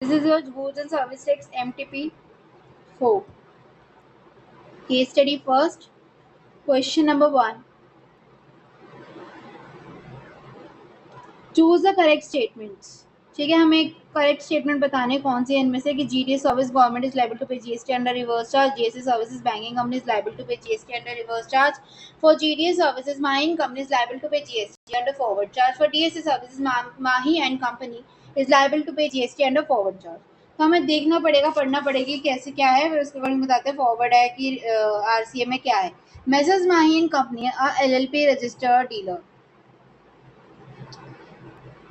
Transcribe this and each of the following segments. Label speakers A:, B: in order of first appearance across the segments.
A: This is your goods and service tax MTP 4. Case study first. Question number 1. Choose the correct statements. ठीक है, हमें correct statement बताने कौन सी है इनमें से कि GDS service government is liable to pay GST under reverse charge, GST services banking company is liable to pay GST under reverse charge, for GDS services Mahi company is liable to pay GST under forward charge, for DSC services Mahi and company is liable to pay GST under forward charge. तो हमें देखना पड़ेगा, पढ़ना पड़ेगी कैसे क्या है, फिर उसके अकॉर्डिंग बताते हैं फॉरवर्ड है कि आरसीए में क्या है। Messrs Mahi and company LLP registered dealer.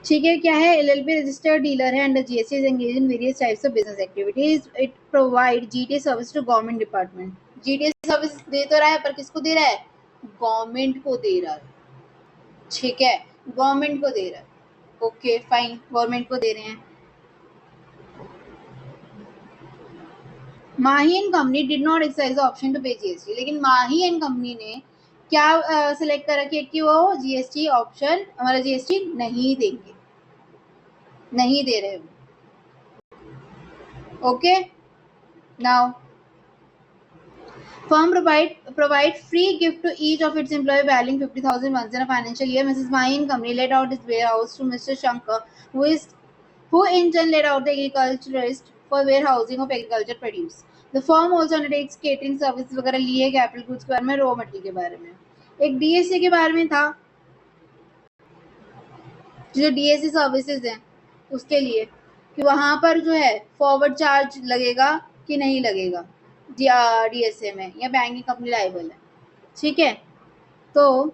A: ठीक है, क्या है, एलएलपी रजिस्टर्ड डीलर है under GST is engage in various types of business activities, it provide GTS service to government department. GTS service दे तो रहा है पर किसको दे रहा है, गवर्नमेंट को दे रहा है। ठीक है, गवर्नमेंट को दे रहा है। ओके फाइन, गवर्नमेंट को दे रहे हैं। Mahi and company did not exercise the option to pay GST, लेकिन माही एंड कंपनी ने क्या सिलेक्ट कर रखी है कि वो जीएसटी ऑप्शन, हमारा जीएसटी नहीं देंगे, नहीं दे रहे वो। Okay, now firm provide free gift to each of its employee valuing 50,000 once in a financial year. Mrs. Mahin company let out its warehouse to Mr. Shankar, who in turn let out the agriculturist for warehousing of agriculture produce. The firm also undertakes catering services वगैरह लिए capital goods के बारे में, raw material के बारे में, एक DSC के बारे में था, जो डीएससी सर्विसेज हैं उसके लिए कि वहां पर जो है फॉरवर्ड चार्ज लगेगा कि नहीं लगेगा डीएसए में, या बैंकिंग कंपनी लायबल है। ठीक है, तो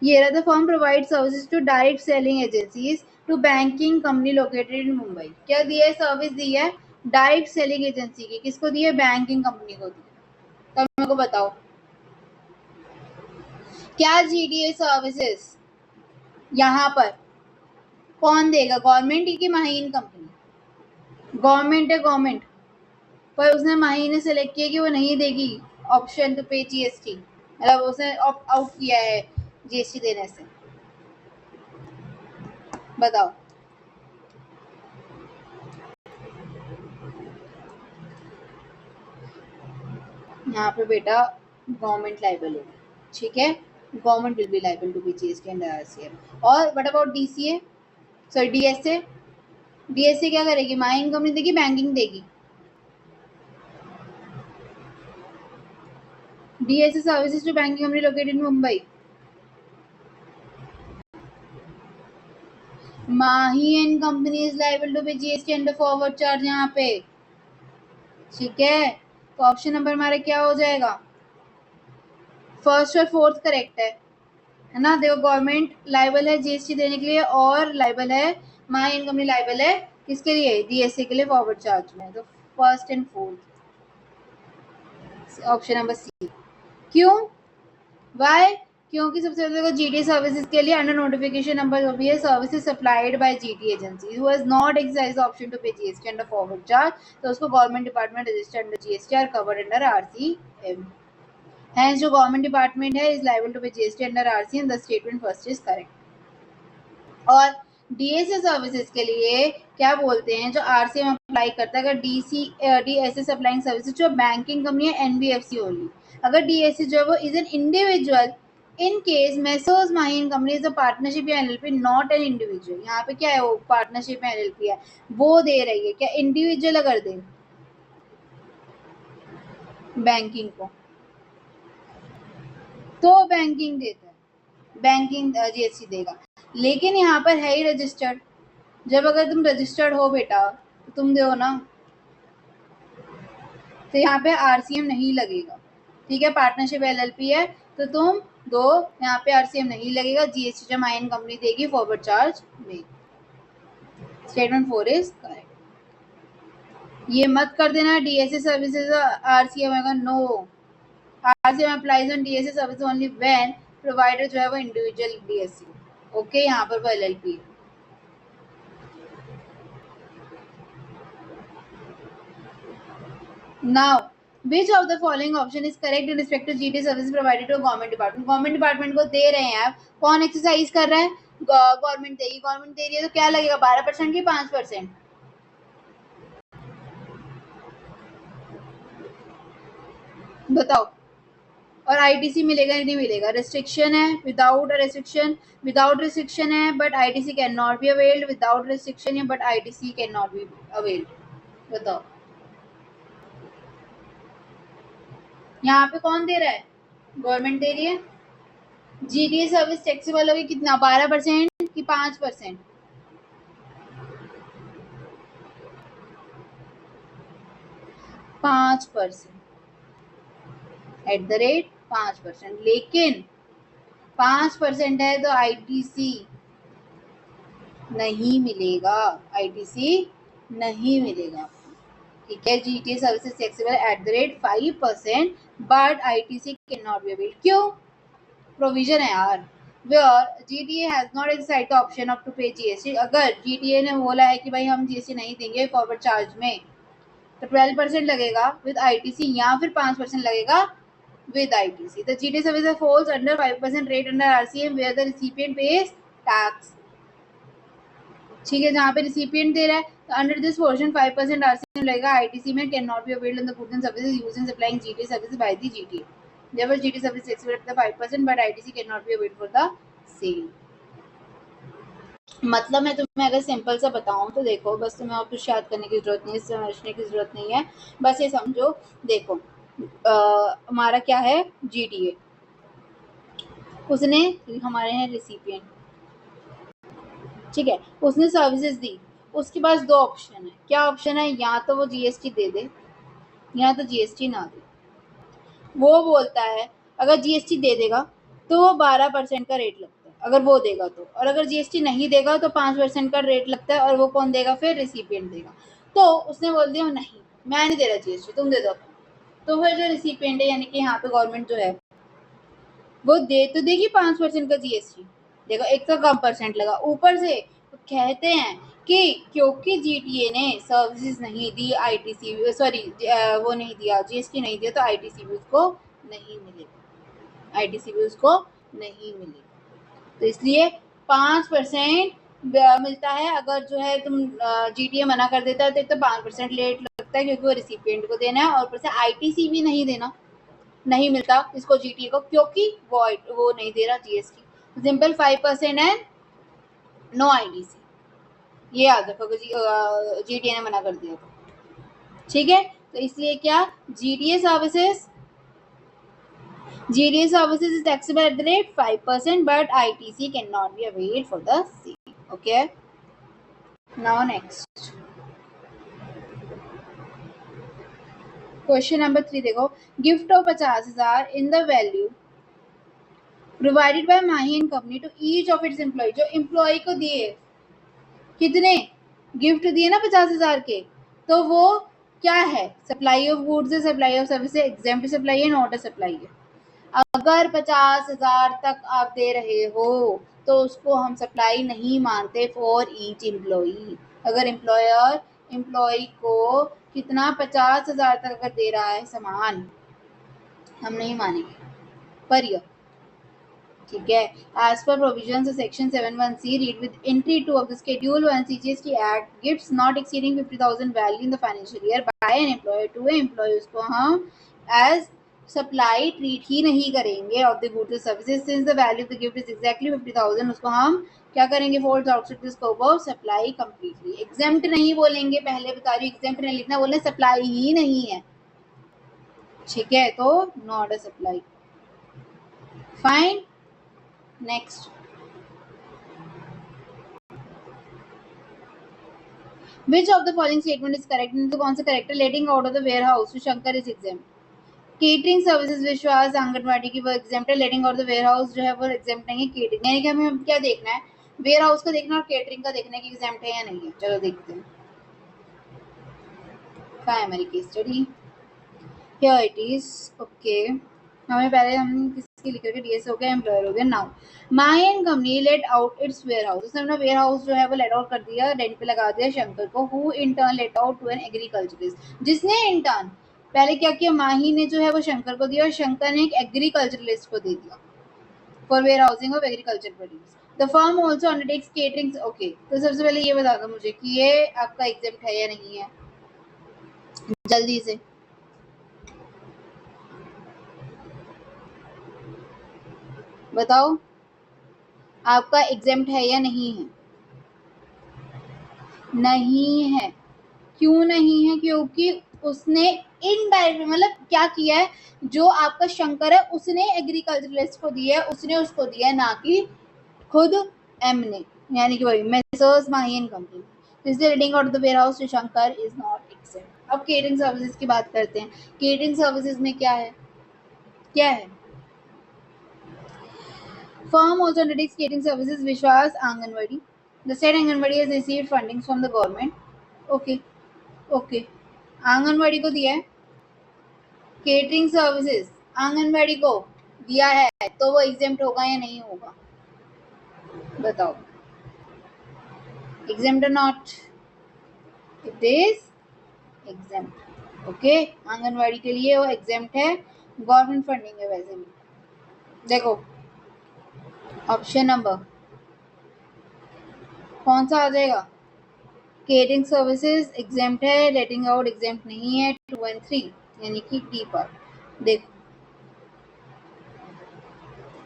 A: ये रहा, the firm provide services to direct selling agencies to banking company located in Mumbai. क्या दी है, सर्विस दी है डायरेक्ट सेलिंग एजेंसी की, किसको दी है, बैंकिंग कंपनी को दी है। तो मेरे को बताओ क्या जीडीए सर्विसेज यहाँ पर कौन देगा, गवर्नमेंट की माहीन कंपनी, गवर्नमेंट है गवर्नमेंट, पर उसने माही ने सेलेक्ट किया कि वो नहीं देगी ऑप्शन टू पे जीएसटी, मतलब उसने ऑप्ट आउट किया है जीएसटी देने से। बताओ, यहाँ पे बेटा गवर्नमेंट लाइबल होगी। ठीक है, government will be liable to be GST under RCM. और what about DCA, sorry DSA, DSA क्या करेगी, माइनिंग कंपनी देगी, बैंकिंग देगी, DSA services to banking company located in Mumbai. Mahi and company is liable to be GST under forward charge यहाँ पे। ठीक है, तो ऑप्शन नंबर हमारा क्या हो जाएगा, फर्स्ट और फोर्थ करेक्ट है ना। देखो, गवर्नमेंट लाइबल है जीएसटी देने के लिए और लाइबल है, माई एंड कंपनी लाइबल है किसके लिए, डीएससी के लिए फॉरवर्ड चार्ज में। तो first and fourth, option number C. क्यों, वाई, क्योंकि सबसे पहले जीटी सर्विसेज के लिए अंडर नोटिफिकेशन नंबर जो भी है, services supplied by GT agency who has not exercised option to pay GST under forward charge, तो उसको government department registered under GST are covered under RCM. Hence, जो government department है is liable to pay GST under RCM, the statement first is correct. और DSA services के लिए क्या बोलते हैं, जो आरसीएम अप्लाई करता है, अगर डीएसए सप्लाइंग सर्विसेज जो बैंकिंग कंपनी है एनबीएफसी ओनली, अगर डीएसए जो है वो is an individual, in case messrs mine company is a partnership या एलएलपी नॉट एन इंडिविजुअल। यहाँ पे क्या है, वो पार्टनरशिप या एलएलपी है, वो दे रही है, क्या इंडिविजुअल अगर दे बैंकिंग को तो बैंकिंग देता है, बैंकिंग जीएसटी देगा। लेकिन यहाँ पर है ही रजिस्टर्ड, जब अगर तुम रजिस्टर्ड हो बेटा तो तुम दो ना, तो यहाँ पे आरसीएम नहीं लगेगा। ठीक है, पार्टनरशिप एलएलपी है तो तुम दो, यहाँ पे आरसीएम नहीं लगेगा, जीएसटी जब माइन कंपनी देगी फॉरवर्ड चार्ज में। Statement 4 is correct. ये मत कर देना डीएसए सर्विसेज आरसीएम होगा, no, RCM applies on DSA service only when provider जो है वो इंडिविजुअल डीएससी। ओके, यहाँ पर वो एलएलपी है। Now, which of the following option is correct in respect to GT services provided to a government department? Government department को दे रहे हैं आप, कौन एक्सरसाइज कर रहा है, गवर्नमेंट देगी, गवर्नमेंट दे रही है तो क्या लगेगा, 12% की 5%, बताओ। और आईटीसी मिलेगा या नहीं मिलेगा? रिस्ट्रिक्शन है, विदाउट रिस्ट्रिक्शन है, but ITC can not be availed, without restriction है but ITC can not be availed. बताओ यहाँ पे कौन दे रहा है? गवर्नमेंट दे रही है। जीटीए सर्विस टैक्सेबल होगी कितना? 12% कि 5%? 5%, @ 5%। लेकिन 5% है तो आईटीसी नहीं मिलेगा, आईटीसी नहीं मिलेगा। ठीक है, GTA services taxable @ 5%, but ITC can not be availed. क्यों? प्रोविजन है यार, where GTA has not exercised the option of to pay GST। अगर GTA ने बोला है कि भाई हम GST नहीं देंगे फॉरवर्ड चार्ज में, तो 12% लगेगा विद आईटीसी या फिर 5% लगेगा with ITC। The GTA service falls under 5% rate under RCM where the recipient pays tax। ठीक है, जहाँ पे रिसिपिएंट दे रहा है तो अंडर दिस पोर्शन 5% आरसीएम लगेगा। आईटीसी में can not be availed on the goods and services used in supplying GTA services by the GTA. Therefore, GT service is taxable at the 5%, but ITC cannot be availed for the sale। मतलब मैं तुम्हें अगर simple सा बताऊं तो देखो, बस तुम्हें और कुछ याद करने की जरूरत नहीं है, समझने की जरूरत नहीं है, बस ये समझो। देखो हमारा क्या है? जीटीए, उसने हमारे हैं रिसिपिएंट, ठीक है, उसने सर्विसेज दी। उसके पास दो ऑप्शन है। क्या ऑप्शन है? या तो वो जीएसटी दे दे या तो जीएसटी ना दे। वो बोलता है अगर जीएसटी दे देगा तो वो 12% का रेट लगता है, अगर वो देगा तो, और अगर जीएसटी नहीं देगा तो 5% का रेट लगता है। और वो कौन देगा? फिर रिसिपिएंट देगा। तो उसने बोल दिया नहीं, मैं नहीं दे रहा जीएसटी, तुम दे दो। तो फिर जो रिसिपिएंट है यानी कि यहाँ पे गवर्नमेंट जो है वो दे तो देगी 5% का जीएसटी, देखो एक तो कम परसेंट लगा ऊपर से। तो कहते हैं कि क्योंकि जीटीए ने सर्विसेज नहीं दी, आईटीसी सॉरी वो नहीं दिया, जीएसटी नहीं दिया, तो आईटीसी भी उसको नहीं मिलेगा, आईटीसी भी उसको नहीं मिलेगा। तो इसलिए 5% मिलता है। अगर जो है तुम जीटीए मना कर देता है तो एक तो 5% लेट लगता है क्योंकि वो रिसिपिएंट को देना है, और ऊपर से आईटीसी भी नहीं देना, नहीं मिलता इसको जीटीए को क्योंकि वो नहीं दे रहा जीएसटी। सिंपल 5% है, नो आईटीसी, ये याद रखो जीटीए ने मना कर दिया तो। ठीक है, तो इसलिए क्या? GTA services is taxable at the rate 5%, but ITC cannot be availed for the same। Okay, now next question number 3 देखो। Gift of 50,000 in the value provided by Mahi and company to each of its employee. जो employee को दिए, कितने gift दिए ना 50,000 के, तो वो क्या है? सप्लाई ऑफ गुड्स है, सप्लाई ऑफ सर्विस है, एग्जाम्प्ट सप्लाई है, नॉट सप्लाई है। अगर 50,000 तक आप दे रहे हो तो उसको हम सप्लाई नहीं मानते फॉर ईच एम्प्लॉई। अगर एम्प्लॉयर एम्प्लॉय को कितना 50,000 तक अगर दे रहा है सामान, हम नहीं मानेंगे पर ईयर। ठीक है, as per provisions of section 71C read with entry 2 of the schedule 1 CGST act, gifts not exceeding 50,000 value in the financial year by an employer to an employee, उसको हम as सप्लाई ट्रीट ही नहीं करेंगे of the goods services since the value of the gift is exactly 50,000। उसको हम क्या करेंगे? Falls outside the scope of supply completely. Exempt नहीं बोलेंगे, पहले बता रही हूँ, एग्जेम्प्ट नहीं लिखना, बोले सप्लाई ही नहीं है। ठीक है, तो not a supply. Fine, next. Which of the following statement is correct? तो कौन सा करेक्ट है? Letting out of the warehouse to Shankar is exempt. Catering services विश्वास आंगनवाड़ी की वो एग्जाम्प्ट है, letting out the warehouse जो है वो एग्जाम्प्ट नहीं है। केटरिंग यानी कि हमें क्या देखना है? वेयर हाउस का देखना और केटरिंग का देखना कि एग्जाम्प्ट है या नहीं है। चलो देखते हैं। क्या है हमारी case study? Here it is. Okay, हमें पहले हम किसकी लिख रहे? डीएस हो गया, एम्प्लॉयर हो गया। Now Mahi and company let out its warehouse. उसने अपना वेयर हाउस जो है वो लेट आउट कर दिया, रेंट पे लगा दिया शंकर को। Who in turn let out to an agriculturist. जिसने इन टर्न पहले क्या किया? माही ने जो है वो शंकर को दिया और शंकर ने एक एग्रीकल्चरलिस्ट को दे दिया for warehousing of agriculture produce. The firm also undertakes catering. Okay, तो सबसे पहले ये बता दो मुझे कि ये आपका एग्जाम्प्ट है या नहीं है, जल्दी से। बताओ आपका एग्जेम्प्ट है या नहीं है? नहीं है। क्यों नहीं है? क्योंकि उसने इनडायरेक्ट मतलब क्या किया है, जो आपका शंकर है उसने एग्रीकल्चरलिस्ट को दिया है, उसने उसको दिया है, ना कि खुद एम ने, यानी कि वही मेसर्स माही एंड कंपनी। इसलिए letting out the warehouse to Shankar is not except. अब केटरिंग सर्विसेज की बात करते हैं। केटरिंग सर्विसेज में क्या है? क्या है? Firm also undertakes catering services Vishwas Anganwadi. The said Anganwadi has received funding from the government. Okay, okay. Anganwadi को दिया है केटरिंग सर्विसेज, आंगनवाड़ी को दिया है, तो वो एग्जेम्प्ट होगा या नहीं होगा? बताओ, एग्जेम्प्ट और not? It is exempt. Okay, anganwadi के लिए वो एग्जेम्प्ट है, गवर्नमेंट फंडिंग है वैसे भी। देखो ऑप्शन नंबर कौन सा आ जाएगा? केटरिंग सर्विसेज एग्जेम्प्ट है, लेटिंग आउट एग्जेम्प्ट नहीं है। 2 और 3 यानी कि डी पर। देखो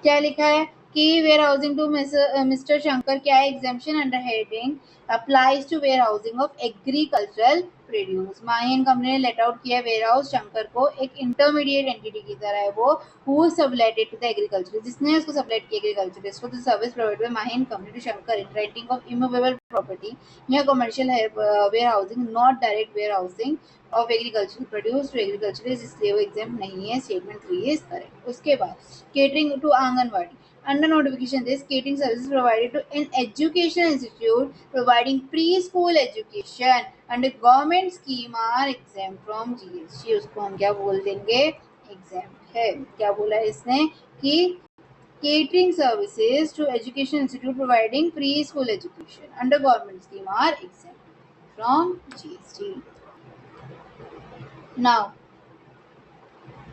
A: क्या लिखा है कि warehousing to mister Shankar क्या है? Exemption under heading applies to warehousing of agricultural produce. Mahi company ने लेट आउट किया वेयर हाउस शंकर को, एक इंटरमीडिएट एंटिटी की तरह है वो, who subletted to the agriculture, जिसने उसको सबलेट किया एग्रीकल्चरिस्ट को, the service provided by Mahi company to Shankar in writing of immovable property या commercial warehousing, not direct warehousing of agricultural produce to agriculturist, इसलिए वो एग्जाम नहीं है। Statement 3 is correct. उसके बाद catering to Anganwadi. Under notification, this catering service is provided to an educational institute providing preschool education under government scheme are exempt from GST. उसको हम क्या बोल देंगे? Exempt है। क्या बोला है इसने कि catering services to education institute providing preschool education under government scheme are exempt from GST. Now,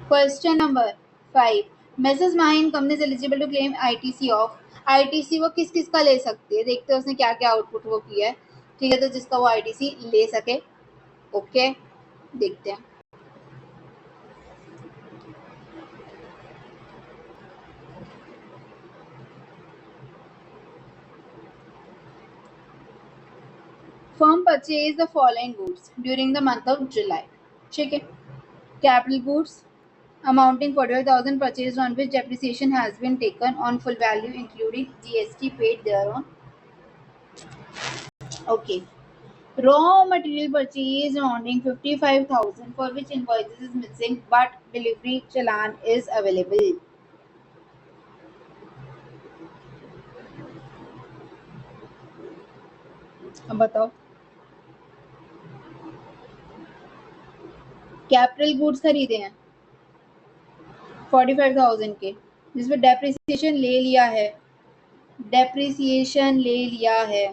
A: question number 5. Mrs. Mahin company is eligible to claim ITC of ITC वो किस किस का ले सकती है? देखते हैं उसने क्या क्या आउटपुट वो किया है। ठीक है, तो जिसका वो ITC ले सके। ओके, देखते हैं। Firm purchase the following goods during the month of July. ठीक है, capital goods amounting 45,000 purchased on which depreciation has been taken on full value including GST paid thereon. Okay. Raw material purchase amounting 55,000 for which invoices is missing but delivery challan is available. अब बताओ, capital goods खरीदे हैं 45,000 के, जिसमें depreciation ले लिया है, depreciation ले लिया है।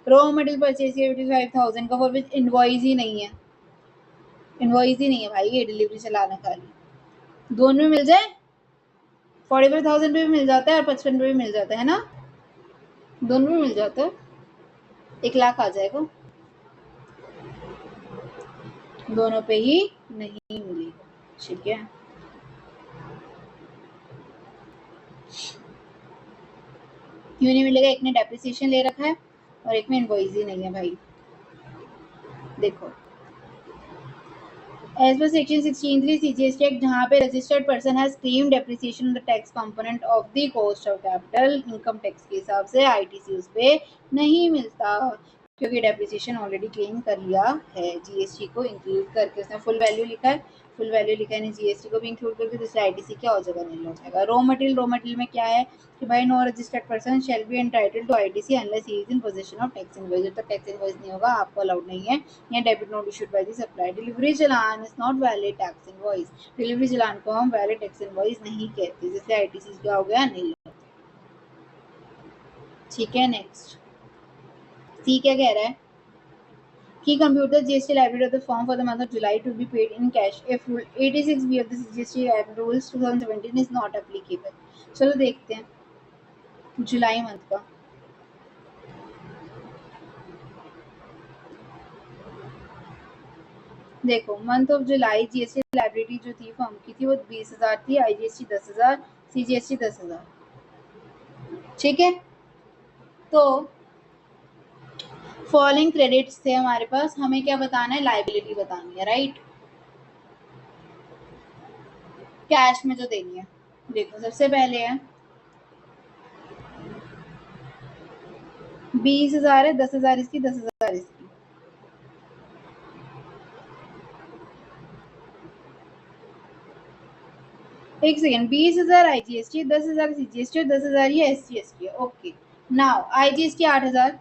A: रॉ मटेरियल परचेज 55,000 का, फॉर विच इनवॉइस ही नहीं है, इनवॉइस ही नहीं है भाई, ये डिलीवरी चलाना खाली। दोनों में मिल जाए, 45,000 पे भी मिल जाता है और 55 पे भी मिल जाता है ना, दोनों में मिल जाता है, 1,00,000 आ जाएगा। दोनों पे ही नहीं मिली। ठीक है, क्यों नहीं मिलेगा? एक ने डेप्रिसिएशन ले रखा है और एक में इनवॉइस ही नहीं है भाई। देखो as per section 16(3) CGST act, जहाँ पे registered person has claim depreciation on the tax component of the cost of capital, income tax के हिसाब से आईटीसी उस पे नहीं मिलता, क्योंकि डेप्रिसिएशन ऑलरेडी क्लेम कर लिया है। जीएसटी को इंक्लूड करके उसने फुल वैल्यू लिखा है, फुल वैल्यू लिखा है, जीएसटी को भी इंक्लूड करके, दूसरे आईटीसी क्या हो जाएगा? नहीं हो जाएगा। रॉ मटेरियल में क्या है कि भाई no registered person shall be entitled to ITC unless he is in position of tax invoice. जब तक टैक्स इनवॉइस नहीं होगा आपको अलाउड नहीं है, या debit note issued by the supplier. Delivery challan is not valid tax invoice, delivery challan को हम वैलिड टैक्स इनवॉइस नहीं कहते, जिससे आईटीसी क्या हो गया? नहीं। ठीक है, नेक्स्ट सी क्या कह रहा है कि computer GST liability of the firm for the month of July to be paid in cash if rule 86B of the GST rules 2017 is not applicable. चलो देखते हैं जुलाई मंथ का। देखो month of July GST liability जो थी firm की थी वो 20,000 थी, आईजीएसटी 10,000, सीजीएसटी 10,000। ठीक है, तो फॉलोइंग क्रेडिट्स थे हमारे पास, हमें क्या बताना है, लाइबिलिटी बतानी है, राइट, कैश में जो देनी है। देखो सबसे पहले है 20,000 है, 10,000 इसकी, 10,000 इसकी। एक सेकेंड, 20,000 IGST, 10,000 CGST और 10,000 ये SGST है। ओके, नाउ IGST 8,000,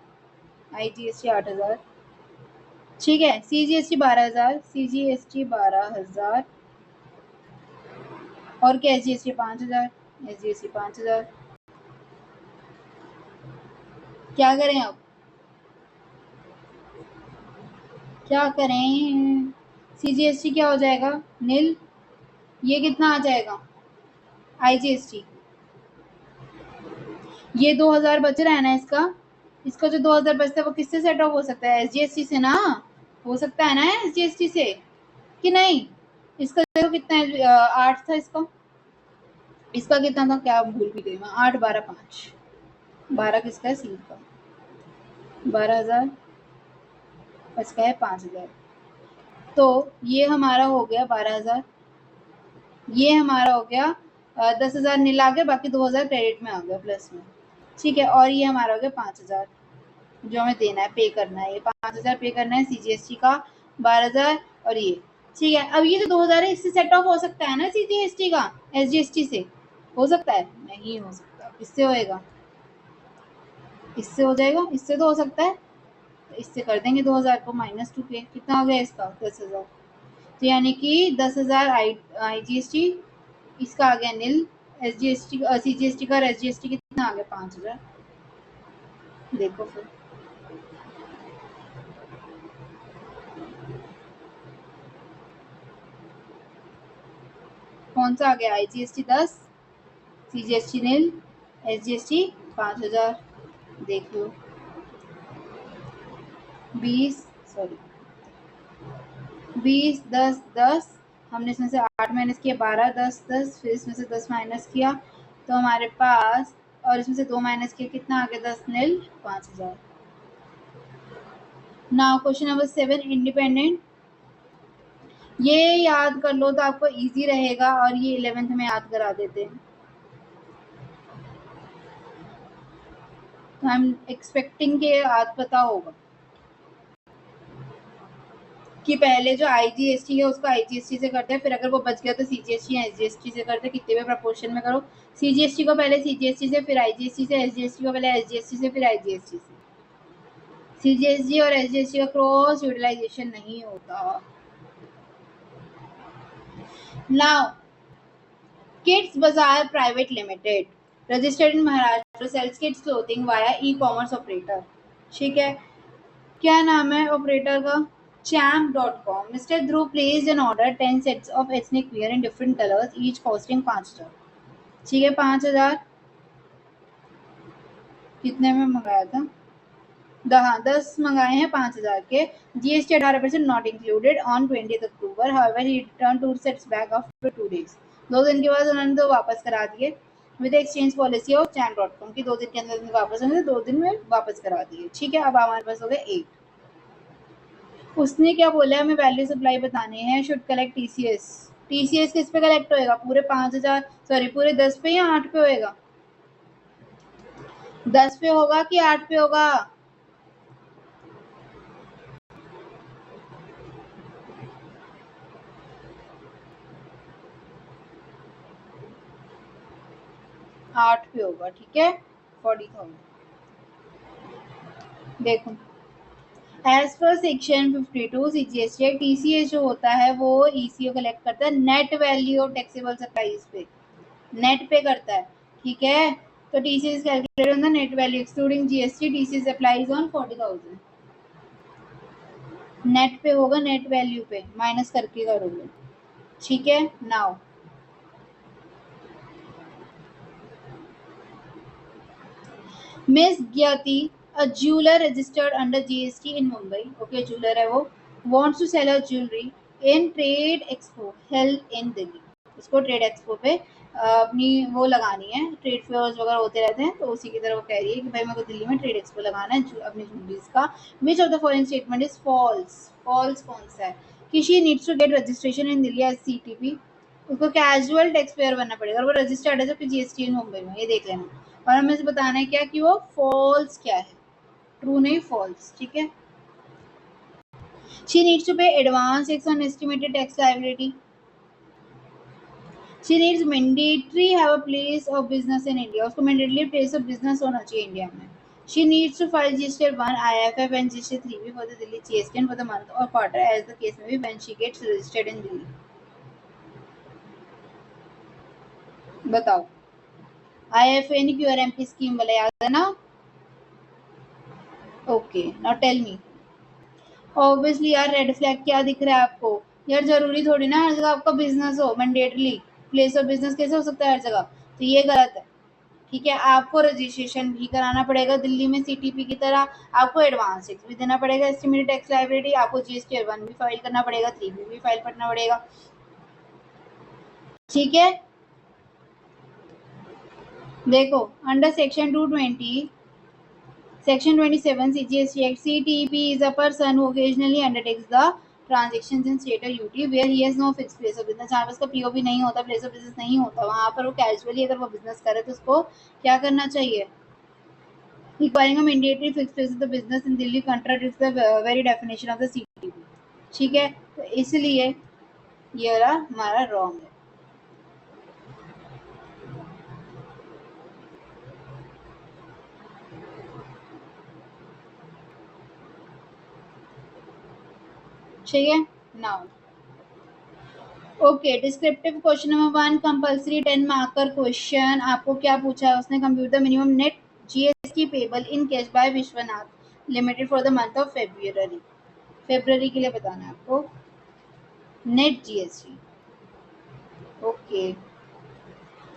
A: IGST 8,000, ठीक है, CGST 12,000, CGST 12,000 और क्या, SGST 5,000, SGST 5,000। क्या करें अब, क्या करें, CGST क्या हो जाएगा, नील। ये कितना आ जाएगा IGST, ये 2,000 बच रहा है ना इसका, इसका जो 2,000 बचता है वो किससे सेट ऑफ हो सकता है, SGST से ना, हो सकता है ना SGST से, कि नहीं। इसका देखो कितना है, 8 था इसका, इसका कितना था, क्या भूल भी गई मैं, 8, 12, 5, 12 किसका है, सी का, 12,000, इसका है 5,000, तो ये हमारा हो गया 12,000, ये हमारा हो गया 10,000 नील आ गया, बाकी 2,000 क्रेडिट में आ गया प्लस में, ठीक है, और ये हमारा हो गया 5,000 जो हमें देना है, पे करना है, ये 5,000 पे करना है CGST का, 12,000 और ये, ठीक है। अब ये जो 2,000 है इससे सेट ऑफ हो सकता है ना CGST का, SGST से हो सकता है, नहीं हो सकता, इससे होएगा, इससे हो जाएगा, इससे तो हो सकता है, तो इससे कर देंगे 2,000 को -2 पे, कितना हो गया इसका, 10,000, तो यानी कि 10,000 IGST, इसका आ गया नील, SGST CGST का, SGST कितना आ गया, 5,000। देखो फिर कौन सा आ गया, IGST 10, CGST नील, SGST 5,000, देख लो 20, सॉरी 20, 10, 10, हमने इसमें से 8 माइनस किया, 12, 10, 10, फिर इसमें से 10 माइनस किया, तो हमारे पास, और इसमें से 2 माइनस किया, कितना आ गया, 10 नील, 5,000। नाउ क्वेश्चन नंबर 7, इंडिपेंडेंट, ये याद कर लो तो आपको इजी रहेगा, और ये 11th में याद करा देते हैं, तो आई एम एक्सपेक्टिंग के याद पता होगा कि पहले जो IGST है उसको IGST से करते हैं, फिर अगर वो बच गया तो CGST या SGST से करते हैं, कितने भी प्रपोर्शन में करो, CGST को पहले CGST से, फिर IGST से, SGST को पहले SGST से, फिर IGST से। CGST और SGST का क्रॉस यूटिलाइजेशन नहीं होता। Now kids bazaar private limited, registered in Maharashtra, sells kids clothing via e-commerce operator, ठीक है, क्या नाम है ऑपरेटर का, champ.com। Mr. Dhruv placed an order 10 sets of ethnic wear in different colors, each costing 5,000, ठीक है, 5,000 कितने में मंगाया था, हाँ 10 मंगाए हैं 5,000 के, GST 18% not included on 20th October, however he return 2 sets back after 2 days, 2 दिन के बाद उन्होंने तो वापस करा दिए, with exchange policy of champ.com की 2 दिन के अंदर वापस होंगे, 2 दिन में वापस करा दिए, ठीक है। अब हमारे पास हो गए 8, उसने क्या बोला, हमें वैल्यू सप्लाई बताने हैं, शुड कलेक्ट TCS, TCS किस पे कलेक्ट होएगा, पूरे 5,000, सॉरी पूरे 10 पे या 8 पे होएगा, 10 पे होगा कि 8 पे होगा, आठ पे होगा, ठीक है, 40,000। देखो as per section 52 CGST TCS जो होता है वो ECO कलेक्ट करता है net value of taxable supplies पे, नेट पे करता है, ठीक है, तो TCS calculated on the net value excluding GST, TCS applies on 40,000, net पे होगा, नेट वैल्यू पे माइनस करके करोगे, ठीक है। Now miss Gyati, a jeweler registered under GST in Mumbai, okay jeweler है वो, wants to sell her jewelry in trade expo held in Delhi, उसको ट्रेड एक्सपो पे अपनी वो लगानी है, ट्रेड फेयर्स वगैरह होते रहते हैं, तो उसी की तरह वो कह रही है कि भाई मेरे को दिल्ली में ट्रेड एक्सपो लगाना है अपनी ज्वेलरीज का। Which of the following statement is false? False कौन सा है? कि she needs to get registration in Delhi as CTP, उसको कैजुअल टैक्स पेयर बनना पड़ेगा, और वो रजिस्टर्ड है जबकि जीएसटी इन मुंबई में, ये देख लेना। और हमें से बताना है क्या कि वो फॉल्स क्या है, ट्रू नहीं फॉल्स, ठीक है। शी नीड्स टू पे advance tax on estimated tax liability. She needs mandatory have a place of business in India. उसको mandatory place of business होना चाहिए इंडिया में. She needs to file GST 1, IFF and GST 3B for the Delhi GST for the month or quarter as the case may be when she gets registered in Delhi. बताओ. IFA यानी QRMP scheme वाला याद है ना? Okay, now tell me. Obviously यार red flag क्या दिख रहा है आपको? यार जरूरी थोड़ी ना हर जगह आपका बिजनेस हो, मैंडेटरी प्लेस ऑफ बिजनेस कैसे हो सकता है हर जगह? तो ये गलत है, ठीक है। आपको रजिस्ट्रेशन भी कराना पड़ेगा दिल्ली में सीटीपी की तरह, आपको एडवांस टैक्स भी देना पड़ेगा, एस्टिमेटेड टैक्स लायबिलिटी, आपको जीएसटी 1 भी फाइल करना पड़ेगा, 3B भी फाइल करना पड़ेगा, ठीक है। देखो under section 220 Section 27 CGST Act, CTP is a person who occasionally undertakes the transactions in state or UT where he has no fixed place of business. जहाँ पर उसका POB नहीं होता, place of business नहीं होता, वहाँ पर वो कैजुअली अगर वो बिजनेस करे तो उसको क्या करना चाहिए? Requiring a mandatory fixed place of the business in Delhi contradicts the very definition of the CTP. ठीक है, तो इसलिए ये रहा हमारा रॉन्ग है। ठीक है, now okay, descriptive question number 1 compulsory 10 marker question. आपको क्या पूछा है उसने? Compute the minimum net GST payable in cash by Vishwanath limited for the month of February. February के लिए बताना है आपको नेट जीएसटी। ओके,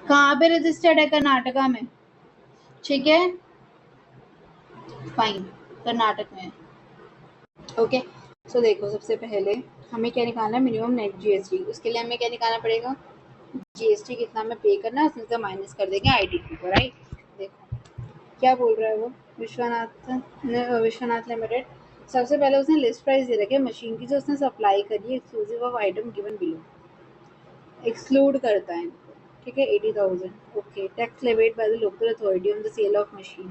A: कहाँ पे रजिस्टर्ड है? कर्नाटका में, ठीक है, फाइन, कर्नाटक में। ओके, सो देखो सबसे पहले हमें क्या निकालना है? Minimum net GST. उसके लिए हमें क्या निकालना पड़ेगा? जीएसटी कितना हमें पे करना है, उसमें से माइनस कर देंगे आईटीपी को, राइट। देखो क्या बोल रहा है वो, विश्वनाथ लिमिटेड। सबसे पहले उसने लिस्ट प्राइस दे रखी है मशीन की जो उसने सप्लाई करी है, exclusive of item given below, exclude करता है इनको, ठीक है। 80,000। Okay, tax levied by the local authority on the sale of machine.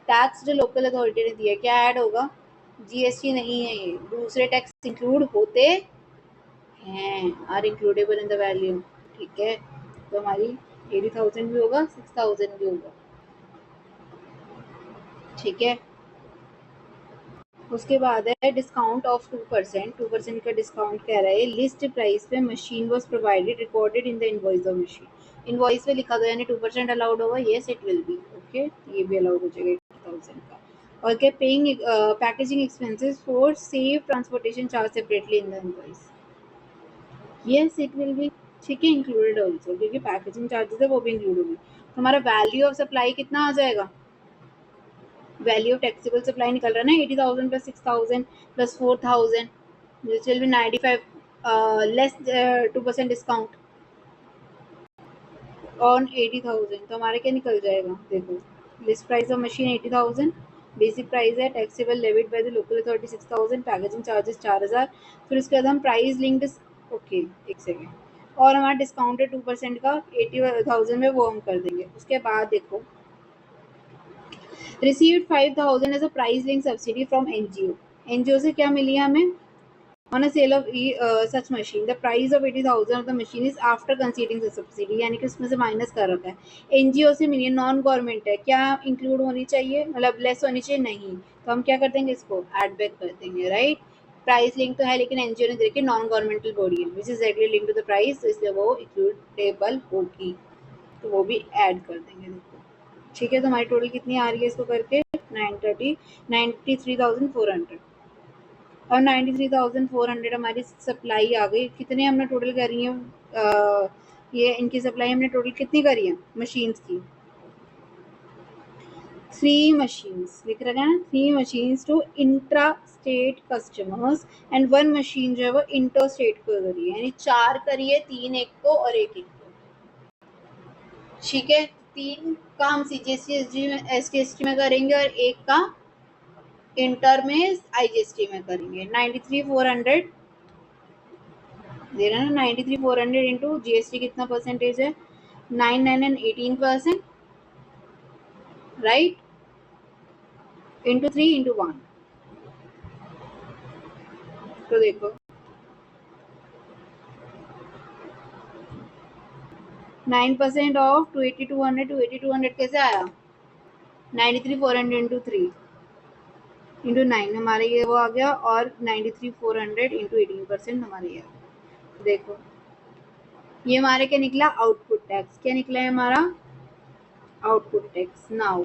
A: Tax जो लोकल अथॉरिटी ने दिया क्या ऐड होगा? जीएसटी नहीं है ये, दूसरे टैक्स इंक्लूड होते हैं, are includable in the value, ठीक है। तो हमारी 80,000 भी होगा, 6,000 भी होगा, ठीक है। उसके बाद है डिस्काउंट ऑफ 2%। 2% का डिस्काउंट कह रहा है लिस्ट प्राइस पे machine was provided recorded in the invoice of machine. Invoice पे लिखा गया यानी 2% अलाउड होगा, yes it will be okay, ये भी अलाउड हो जाएगा 80,000 का। और क्या paying packaging expenses for save transportation charge separately in the invoice, yes it will be, ठीक है, इंक्लूडेड ऑल्सो, क्योंकि पैकेजिंग चार्जेस है वो भी इंक्लूड होगी। तो हमारा वैल्यू ऑफ सप्लाई कितना आ जाएगा? वैल्यू ऑफ टैक्सेबल सप्लाई निकल रहा है ना, 80,000 plus 6,000 plus 4,000, which will be 95 less 2% discount on 80,000। तो हमारे क्या निकल जाएगा? देखो list price of machine 80,000, basic price है taxable levied by the local authority 6,000, packaging charges 4,000, फिर उसके बाद हम प्राइस लिंक्ड, ओके एक सेकेंड, और हमारा डिस्काउंट है 2% का 80,000 में, वो हम कर देंगे। उसके बाद देखो received 5,000 as a price link subsidy from NGO। NGO से क्या मिली हमें? On a sale of such machine, the price of 80,000 of the machine is after conceding the subsidy, यानी कि उसमें से माइनस कर रखा है। एनजीओ से मिली, नॉन गवर्नमेंट है, क्या इंक्लूड होनी चाहिए, मतलब लेस होनी चाहिए? नहीं, तो हम क्या कर देंगे? इसको एड बैक कर देंगे, राइट। प्राइस लिंक तो है लेकिन एनजीओ ने देखिए नॉन गवर्नमेंटल बॉडी है which is directly link to the price, तो इसलिए वो इंक्लूडेबल होगी, तो वो भी ऐड कर देंगे। देखो ठीक है, तो हमारी टोटल कितनी आ रही है इसको करके? 93,400। और 93,400 हमारी सप्लाई आ गई। कितने हमने टोटल करी है? ये इनकी सप्लाई हमने टोटल कितनी करी है मशीन्स की? 3 मशीन्स लिख रखा है ना, 3 machines to intra state customers and 1 machine जो है वो इंटर स्टेट को करी है, यानी 4 करी है, 3 एक को और 1 एक को। ठीक है, 3 का हम सीजीएसटी एसजी में एसटीएसटी में करेंगे और 1 का इंटर में आईजीएसटी में करेंगे। 93,400 दे रहा है ना, 93,400 इंटू जीएसटी कितना परसेंटेज है, 9, 9 एंड 18%, राइट, इंटू 3 इंटू 1। तो देखो 9% ऑफ 280,200, 280,200 कैसे आया, 93,400 इंटू 3 इंटू 9 हमारे ये वो आ गया, और 93,400 इंटू 18% हमारे ये आ गया। देखो ये हमारे क्या निकला, आउटपुट टैक्स। क्या निकला है हमारा, आउटपुट टैक्स। नाउ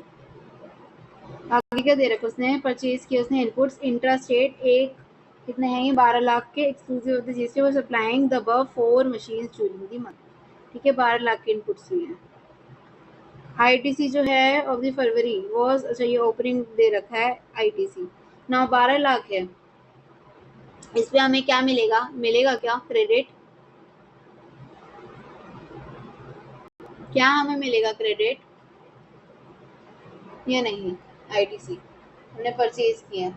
A: आगे क्या दे रखा उसने, परचेज किया उसने इनपुट्स इंट्रा स्टेट, एक कितने हैं ये, 12 लाख के एक्सक्लूसिव ऑफ द जीएसटी वो supplying the above 4 machines during the month. ठीक है, 12 लाख के इनपुट्स हुए हैं। आईटीसी जो है ऑफ द फरवरी वाज, अच्छा ये ओपनिंग दे रखा है आईटीसी ना, 12 लाख है। इस पे हमें क्या मिलेगा, मिलेगा क्या क्रेडिट, क्या हमें मिलेगा क्रेडिट या नहीं, आईटीसी हमने परचेज किया,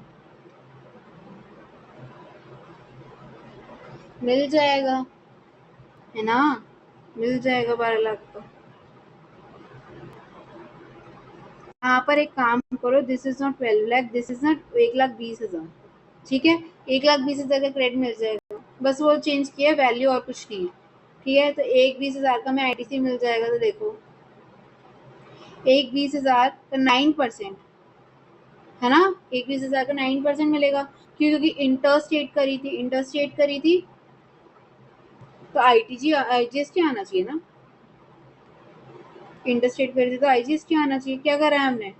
A: मिल जाएगा, है ना, मिल जाएगा 12 लाख का। यहाँ पर एक काम करो, this is not 12 lakh, this is not 1,20,000। ठीक है, 1,20,000 का क्रेडिट मिल जाएगा, बस वो चेंज किया वैल्यू और कुछ नहीं है। ठीक है, तो 1,20,000 का हमें आईटीसी मिल जाएगा। तो देखो 1,20,000 का 9%, है ना, 1,20,000 का 9% मिलेगा। क्यों, क्योंकि इंटर स्टेट करी थी, इंटर स्टेट करी थी, तो आईजीएसटी आना चाहिए ना, इंटर स्टेट करी थी तो आईजीएसटी आना चाहिए। क्या करा है हमने,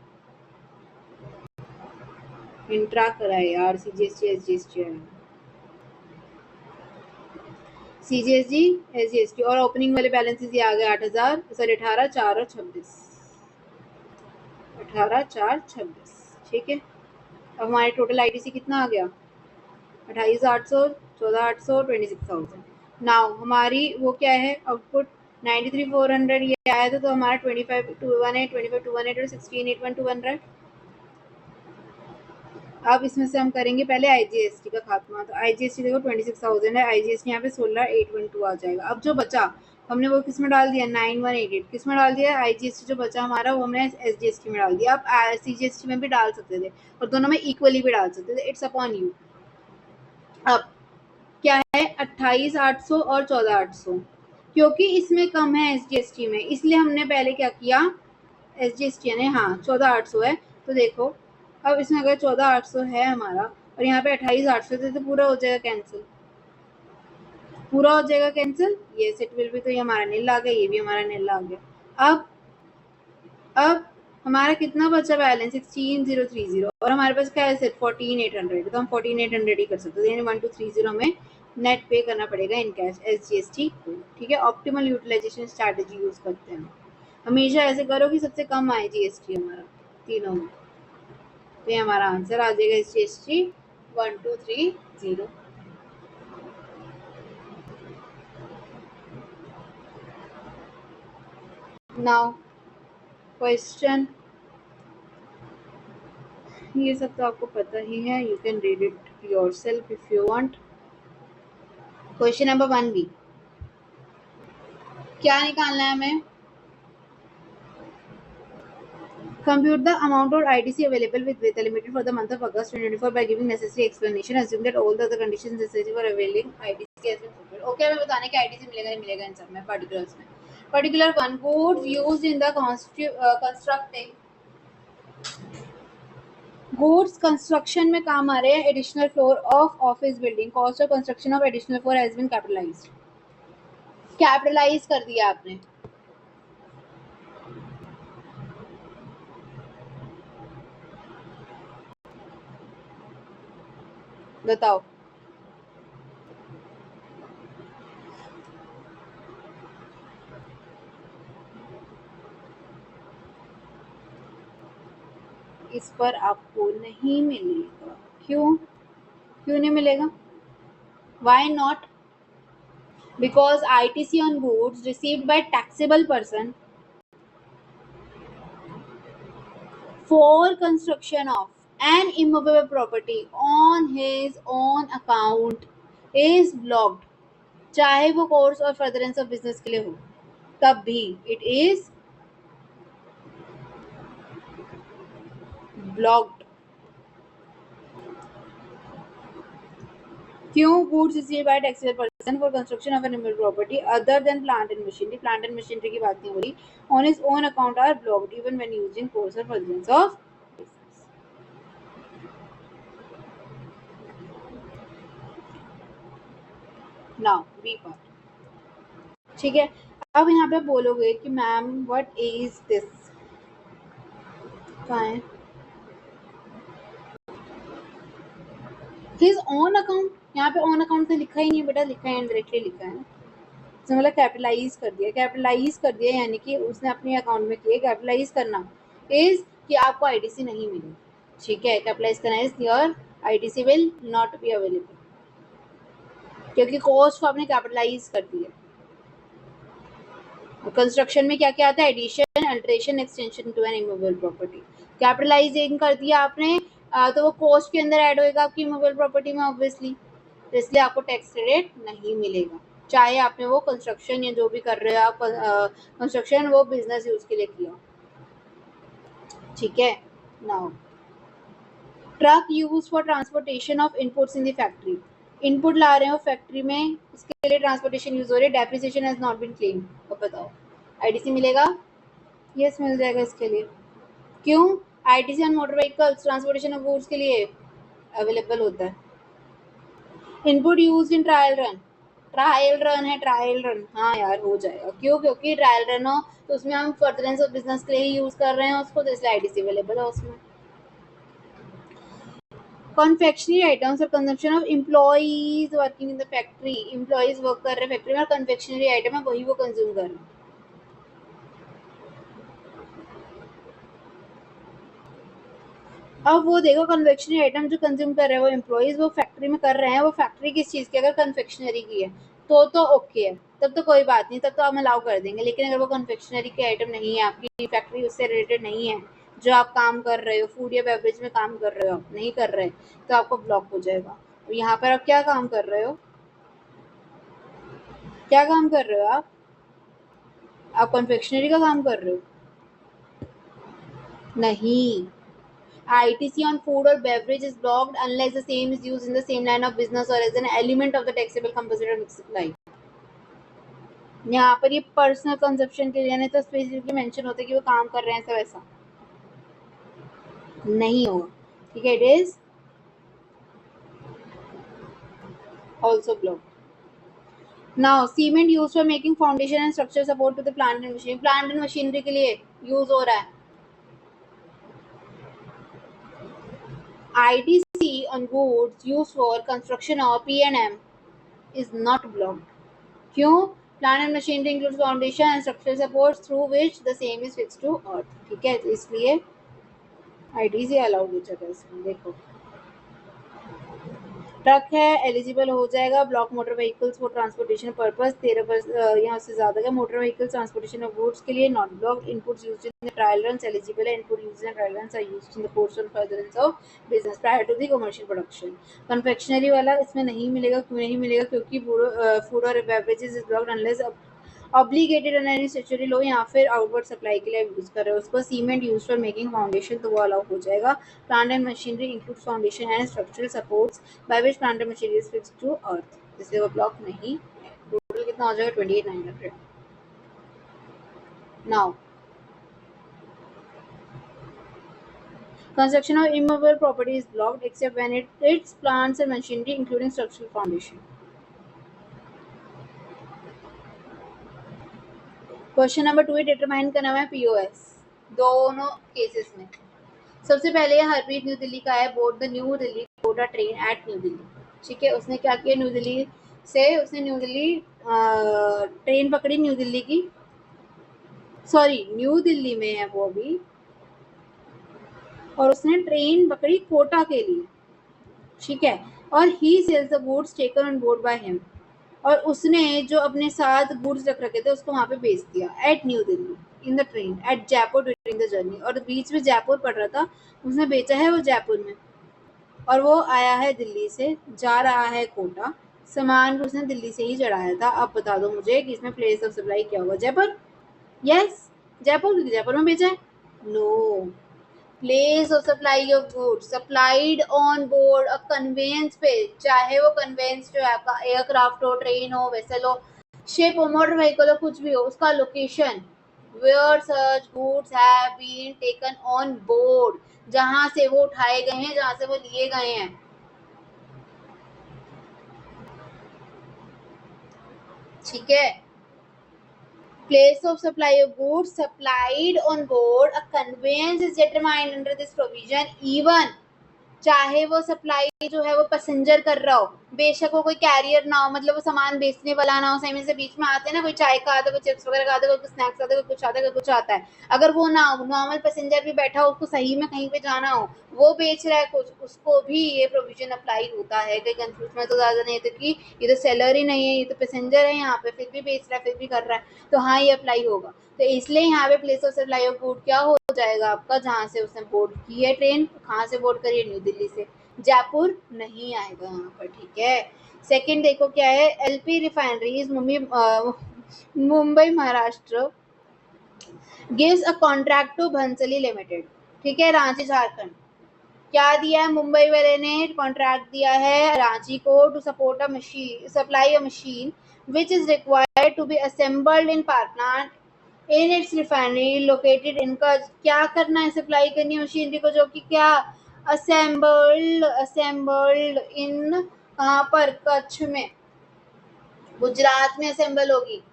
A: इंट्रा करा है यार, सीजीएसटी एसजीएसटी आया, सीजीएसटी एसजीएसटी, और ओपनिंग वाले बैलेंसेस ये आ गए 8,000, सॉरी 18, 4 और 26, 18, 4, 26। ठीक है, अब हमारे टोटल आईटीसी कितना आ गया, 28,800, 14,800, 26,000। नाउ हमारी वो क्या है, आउटपुट 93,400 ये आया था, तो हमारा 25,218, 25,218 और 16,812 है। अब इसमें से हम करेंगे पहले आईजीएसटी का खात्मा, तो आईजीएसटी देखो 26,000 है, आईजीएसटी यहाँ पे 16,812 आ जाएगा। अब जो बचा हमने वो किस में डाल दिया, 9188 किस में डाल दिया, आईजीएसटी जो बचा हमारा वो हमने एसजीएसटी में डाल दिया। अब सीजीएसटी में भी डाल सकते थे और दोनों में इक्वली भी डाल सकते थे, इट्स अपॉन यू। अब क्या है, 28,800 और 14,800, क्योंकि इसमें कम है एसजीएसटी में, इसलिए हमने पहले क्या किया, एसजीएसटी यानी हाँ 14,800 है, तो देखो अब इसमें अगर 14,800 है हमारा और यहाँ पे 28,800 थे, तो पूरा हो जाएगा कैंसिल, पूरा हो जाएगा कैंसिल। ये सेट विल भी, तो ये हमारा नील आ गया, ये भी हमारा नील आ गया। अब हमारा कितना बचा बैलेंस, 16,030, और हमारे पास क्या है सेट 14,800, तो हम 14,800 ही कर सकते हैं, यानी 1230 में नेट पे करना पड़ेगा इन कैश एसजीएसटी को। ठीक है, ऑप्टिमल यूटिलाइजेशन स्ट्रैटेजी यूज करते हैं, हमेशा ऐसे करो कि सबसे कम आए जीएसटी हमारा तीनों में। तो ये हमारा आंसर आ जाएगा एसजीएसटी 1230। नाउ क्वेश्चन, ये सब तो आपको पता ही है, you can read it yourself if you want. Question number 1B, क्या निकालना है हमें, compute the amount of ITC available with Veta Limited for the month of August 2024 by giving necessary explanation. Assume that all the other conditions necessary for availing ITC has been fulfilled. Okay, हमें बताने कि ITC मिलेगा नहीं मिलेगा इन सब में, particulars में। Particular one, goods used in the constructing goods construction में काम आ रहे हैं, additional floor of office building, cost of construction of additional floor has been capitalized, capitalize कर दिया आपने। बताओ, इस पर आपको नहीं मिलेगा, क्यों, क्यों नहीं मिलेगा, why not, because ITC on goods received by taxable person for construction of an immovable property on his own account is blocked, चाहे वो कोर्स और फर्दरेंस ऑफ बिजनेस के लिए हो, तब भी इट इज ब्लॉक्ड। क्यों? goods received by taxable person for construction of an immovable property other than plant and machinery, plant and machinery की बात नहीं हो रही, on his own account are blocked even when using course or furtherance of business। now B part, ठीक है। अब यहाँ पे बोलोगे कि मैम व्हाट इज दिस, कहाँ है हिज ओन अकाउंट, यहाँ पे ओन अकाउंट से लिखा ही नहीं बेटा, लिखा है इनडायरेक्टली लिखा है, उसने मतलब कैपिटलाइज कर दिया, कैपिटलाइज कर दिया यानी कि उसने अपने अकाउंट में किया। कैपिटलाइज करना इज कि आपको आईटीसी नहीं मिलेगी, ठीक है। कैपिटलाइज करना is your ITC will not be available, क्योंकि कॉस्ट को आपने कैपिटलाइज कर दिया। कंस्ट्रक्शन में क्या क्या आता है? Addition, alteration, extension to an immovable property. Capitalising कर दिया आपने तो वो कॉस्ट के अंदर ऐड होएगा आपकी इमूवेबल प्रॉपर्टी में ऑब्वियसली, तो इसलिए आपको टैक्स क्रेडिट नहीं मिलेगा, चाहे आपने वो कंस्ट्रक्शन या जो भी कर रहे हो आप कंस्ट्रक्शन वो बिजनेस यूज के लिए किया, ठीक है। Now truck use for transportation of inputs in the factory, input ला रहे हो फैक्ट्री में, इसके लिए ट्रांसपोर्टेशन यूज हो रही है, depreciation has not been claimed, अब बताओ आईटीसी मिलेगा? यस मिल जाएगा इसके लिए। क्यों? ITC on motor vehicles transportation of goods के लिए अवेलेबल होता है। Input use in trial run, trial run है, ट्रायल रन, हाँ यार हो जाएगा। क्यों? क्योंकि ट्रायल रन हो तो उसमें हम फर्दरेंस ऑफ बिजनेस के लिए ही यूज कर रहे हैं उसको, तो इसलिए आईटीसी अवेलेबल है उसमें। कॉन्फेक्शनरी आइटम्स और consumption of employees working in the factory, employees work कर रहे हैं फैक्ट्री में और कन्फेक्शनरी आइटम है वही वो कंज्यूम कर रहे हैं। अब वो देखो कन्फेक्शनरी आइटम जो कंज्यूम कर रहे हैं वो एम्प्लॉइज वो फैक्ट्री में कर रहे हैं, वो फैक्ट्री किस चीज़ की? अगर कन्फेक्शनरी की है तो ओके है, तब तो कोई बात नहीं, तब तो हम अलाउ कर देंगे। लेकिन अगर वो कन्फेक्शनरी के आइटम नहीं है, आपकी फैक्ट्री उससे रिलेटेड नहीं है, जो आप काम कर रहे हो फूड या बेवरेज में काम कर रहे हो, आप नहीं कर रहे, तो आपको ब्लॉक हो जाएगा। तो यहाँ पर आप क्या काम कर रहे हो? क्या काम कर रहे हो आप कन्फेक्शनरी का काम कर रहे हो? नहीं, ITC on food or beverage is blocked unless the same is used in the same line of business or as an element of the taxable composite or mixed supply। यहाँ पर ये पर्सनल कंजप्शन के लिए नहीं तो specifically mention होता है कि वो काम कर रहे हैं ऐसा वैसा नहीं होगा, ठीक है। It is also blocked। now cement used for making foundation and structural support to the plant and machinery, plant and machinery के लिए यूज हो रहा है। ITC on goods used for construction or P&M is not blocked। क्यों? Plant and machinery includes foundation and structural support through which the same is fixed to earth, ठीक है। तो इसलिए आईटीसी अलाउड हो जाएगा इसमें। देखो ट्रक है एलिजिबल हो जाएगा, block motor vehicles for transportation purpose 13 यहाँ से ज़्यादा का motor vehicles transportation of goods के लिए not block. Inputs used in the trial runs eligible है, input used in trial runs are used in the course of furtherance of business prior to the commercial production. Confectionery वाला इसमें नहीं मिलेगा, क्यों नहीं मिलेगा? क्योंकि फूड और beverages is blocked unless obligated under any statutory law, या फिर आउटवर्ड सप्लाई के लिए यूज कर रहे हो उसको। Cement use for making foundation तो वो अलाउ हो जाएगा। Plant and machinery include foundation and structural supports by which plant and machinery is fixed to earth, इसलिए वो ब्लॉक नहीं है। टोटल कितना हो जाएगा? 28,900। Now construction of immovable property is blocked except when its plants and machinery including structural foundation। Question number 2 determine करना है POS दोनों केसेस में। सबसे पहले हरप्रीत न्यू दिल्ली का है, board the new Delhi Kota train at new Delhi, ठीक है। उसने क्या किया? न्यू दिल्ली से उसने न्यू दिल्ली ट्रेन पकड़ी, न्यू दिल्ली की, सॉरी न्यू दिल्ली में है वो अभी, और उसने ट्रेन पकड़ी कोटा के लिए, ठीक है। और he sells the goods taken on board by him, और उसने जो अपने साथ गुड्स रख रखे थे उसको वहां पे बेच दिया at new Delhi. in the train at Jaipur during the journey. और बीच में जयपुर पड़ रहा था, उसने बेचा है वो जयपुर में, और वो आया है दिल्ली से, जा रहा है कोटा, सामान उसने दिल्ली से ही चढ़ाया था। अब बता दो मुझे कि इसमें प्लेस ऑफ सप्लाई क्या होगा? जयपुर। यस, जयपुर, क्योंकि जयपुर में बेचा है। No, place of supply of goods supplied on board a conveyance पे, चाहे वो कन्वेंस जो है आपका एयरक्राफ्ट हो, ट्रेन हो, वेसल हो, शिप हो, मोटर व्हीकल हो, कुछ भी हो, उसका location where such goods have been taken on board, जहां से वो उठाए गए हैं, जहां से वो लिए गए हैं। ठीक है, place of supply of goods supplied on board a conveyance is determined under this provision even, चाहे वो सप्लाई जो है वो पैसेंजर कर रहा हो, बेशक वो कोई कैरियर ना हो, मतलब वो सामान बेचने वाला ना हो, सही से बीच में आते हैं ना, कोई चाय का आता है, कोई चिप्स वगैरह का आता है, कोई स्नैक्स आता है, कोई कुछ आता है, कोई कुछ आता है, अगर वो ना हो, नॉर्मल पैसेंजर भी बैठा हो, उसको सही में कहीं पे जाना हो, वो बेच रहा है कुछ, उसको भी ये प्रोविजन अप्लाई होता है। कहीं कंफ्यूज में तो ज़्यादा नहीं है कि ये तो सेलर ही नहीं है, ये तो पैसेंजर है यहाँ पे, फिर भी बेच रहा है, फिर भी कर रहा है, तो हाँ ये अप्लाई होगा। तो इसलिए यहाँ पे place of supply of good क्या हो जाएगा आपका? जहाँ से उसने बोर्ड की है ट्रेन, कहाँ से बोर्ड करी है? न्यू दिल्ली से। जयपुर नहीं आएगा यहाँ पर, ठीक है। सेकंड देखो क्या है, LP refineries Mumbai Maharashtra gives a contract to Bhansali limited, ठीक है, रांची झारखंड। क्या दिया है मुंबई वाले ने? कॉन्ट्रैक्ट दिया है रांची को to support a machine, supply a machine which is required to be assembled in power plant in its refinery located in Kutch. क्या करना है? सप्लाई करनी है मशीनरी को, जो कि क्या असेंबल्ड इन, कहाँ पर? कच्छ में, गुजरात में असेंबल होगी,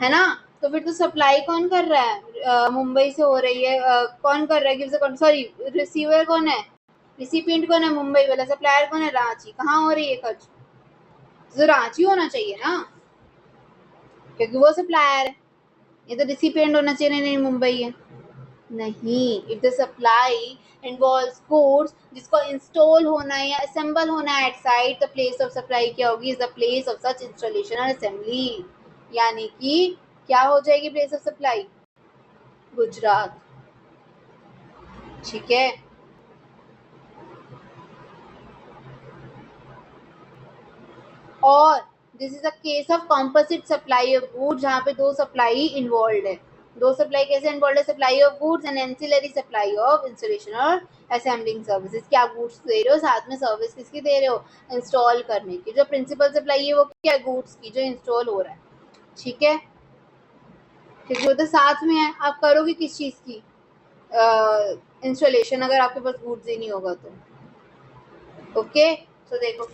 A: है ना। तो फिर तो सप्लाई कौन कर रहा है? मुंबई से हो रही है। कौन कर रहा है? सॉरी, रिसीवर कौन है? रिसिपिएंट कौन है? मुंबई वाला। सप्लायर कौन है? रांची। कहाँ हो रही है? कच्छ। तो रांची होना चाहिए ना, क्योंकि वो सप्लायर है। ये तो रिसिपिएंट होना चाहिए, नहीं मुंबई है। नहीं, if the supply involves goods जिसको इंस्टॉल होना है या असेंबल होना है at site, the place of supply क्या होगी? Is the place of such installation और असेंबली। यानी कि क्या हो जाएगी प्लेस ऑफ सप्लाई? गुजरात, ठीक है। और this is a case of composite supply of goods, जहाँ पे दो सप्लाई इन्वॉल्व है। दो सप्लाई कैसे इन्वॉल्व है? Supply of goods and ancillary supply of installation और असेंबलिंग सर्विसेज। क्या गुड्स दे रहे हो, साथ में सर्विस किसकी दे रहे हो? इंस्टॉल करने की। जो प्रिंसिपल सप्लाई है वो क्या है? गुड्स की, जो इंस्टॉल हो रहा है, ठीक है, क्योंकि वो तो साथ में है। आप करोगे किस चीज की इंस्टॉलेशन अगर आपके पास गुड्स ही नहीं होगा तो? ओके, तो देखो,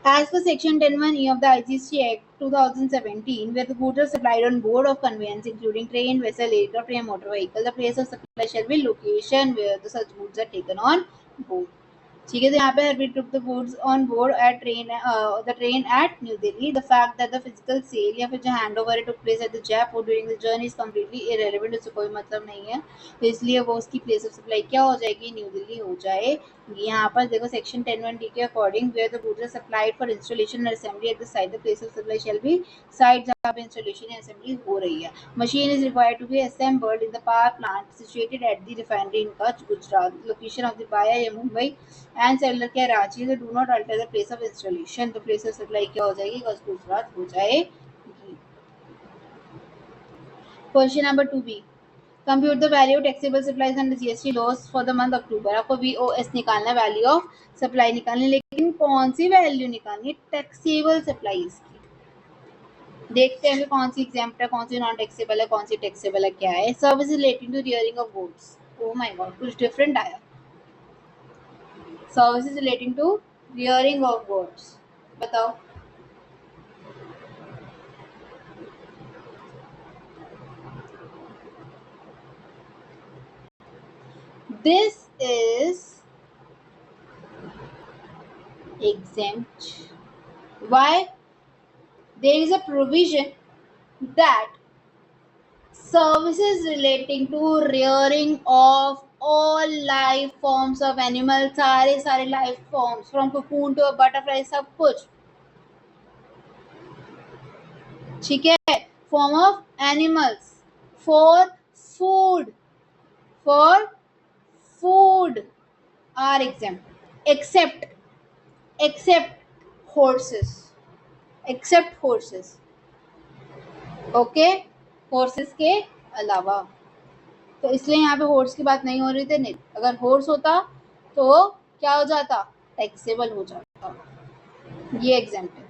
A: as per Section 10(1)(e) of the IGST Act 2017, where the goods are supplied on board of conveyance, including train, vessel, aircraft, and motor vehicle, the place of supply shall be location where the such goods are taken on board. ठीक है, तो यहाँ पे we took the goods on board at the train at New Delhi. The fact that the physical sale या फिर जो handover took place at the Jaipur during the journey is completely irrelevant, उससे कोई मतलब नहीं है, तो इसलिए वो उसकी place of supply क्या हो जाएगी? न्यू दिल्ली हो जाएगी। यहाँ पर देखो सेक्शन 10(1)(d) के according where the goods are supplied for installation and assembly at the site, the place of supply shall be site जहाँ पे installation या assembly हो रही है। Machine is required to be assembled in the power plant situated at the refinery in Kutch, Gujarat. Location of the buyer या Mumbai and seller क्या? रांची। से do not alter the place of installation, तो place of supply क्या हो जाएगी? गुजरात हो जाएगी। Question number 2B, compute the value taxable supplies under GST laws for the month October. आपको वीओएस निकालना, वैल्यू ऑफ सप्लाई निकालनी, लेकिन कौन सी वैल्यू निकालनी? टैक्सेबल सप्लाईज की। देखते हैं कौन सी एग्जाम्प्ट है, कौन सी नॉन टैक्सेबल है, कौन सी टैक्सेबल है, क्या है। Service relating to rearing of goods. Oh my God, कुछ डिफरेंट आया। Services relating to rearing of goods, बताओ। This is exempt. Why? There is a provision that services relating to rearing of all life forms of animals, सारे life forms from cocoon to a butterfly, सब कुछ ठीक है, form of animals for food are exempt except horses okay, horses के अलावा। तो इसलिए यहाँ पे हॉर्स की बात नहीं हो रही थी। नहीं, अगर हॉर्स होता तो क्या हो जाता, टैक्सेबल हो जाता। ये example.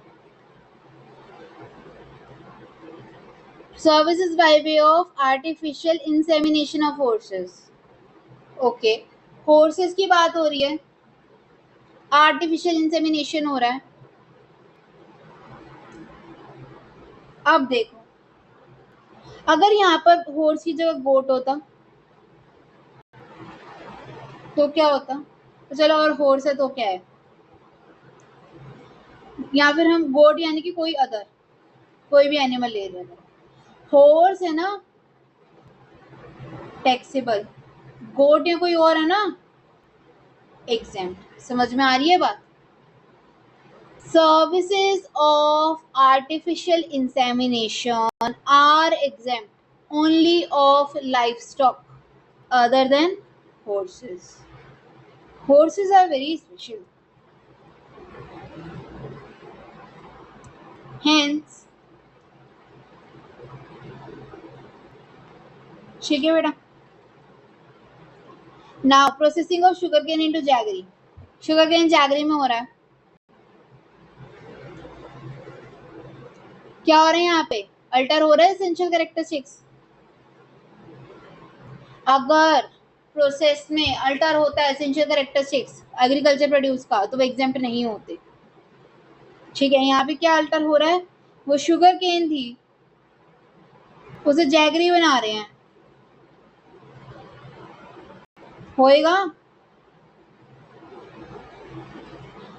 A: Services by way of artificial insemination of horses. Okay, horses की बात हो रही है, आर्टिफिशियल इंसेमिनेशन हो रहा है। अब देखो, अगर यहाँ पर हॉर्स की जगह गोट होता तो क्या होता। तो चलो, और हॉर्स है तो क्या है, या फिर हम गोट यानी कि कोई भी एनिमल ले रहे हैं। हॉर्स है ना टैक्सेबल, गोट या कोई और है ना एग्जेम्प्ट। समझ में आ रही है बात। Services of artificial insemination are exempt only of livestock other than horses. Horses are very special. Hence, ठीक है बेटा। Now processing of sugarcane into jaggery. Sugarcane jaggery में हो रहा है। क्या हो रहा है यहाँ पे, अल्टर हो रहा है एसेंशियल कैरेक्टरिस्टिक्स। अगर प्रोसेस में अल्टर होता है एसेंशियल कैरेक्टरिस्टिक्स एग्रीकल्चर प्रोड्यूस का, तो वो एग्जाम्प्ट नहीं होते। ठीक है, यहाँ पे क्या अल्टर हो रहा है, वो शुगर केन थी उसे जैगरी बना रहे हैं, होएगा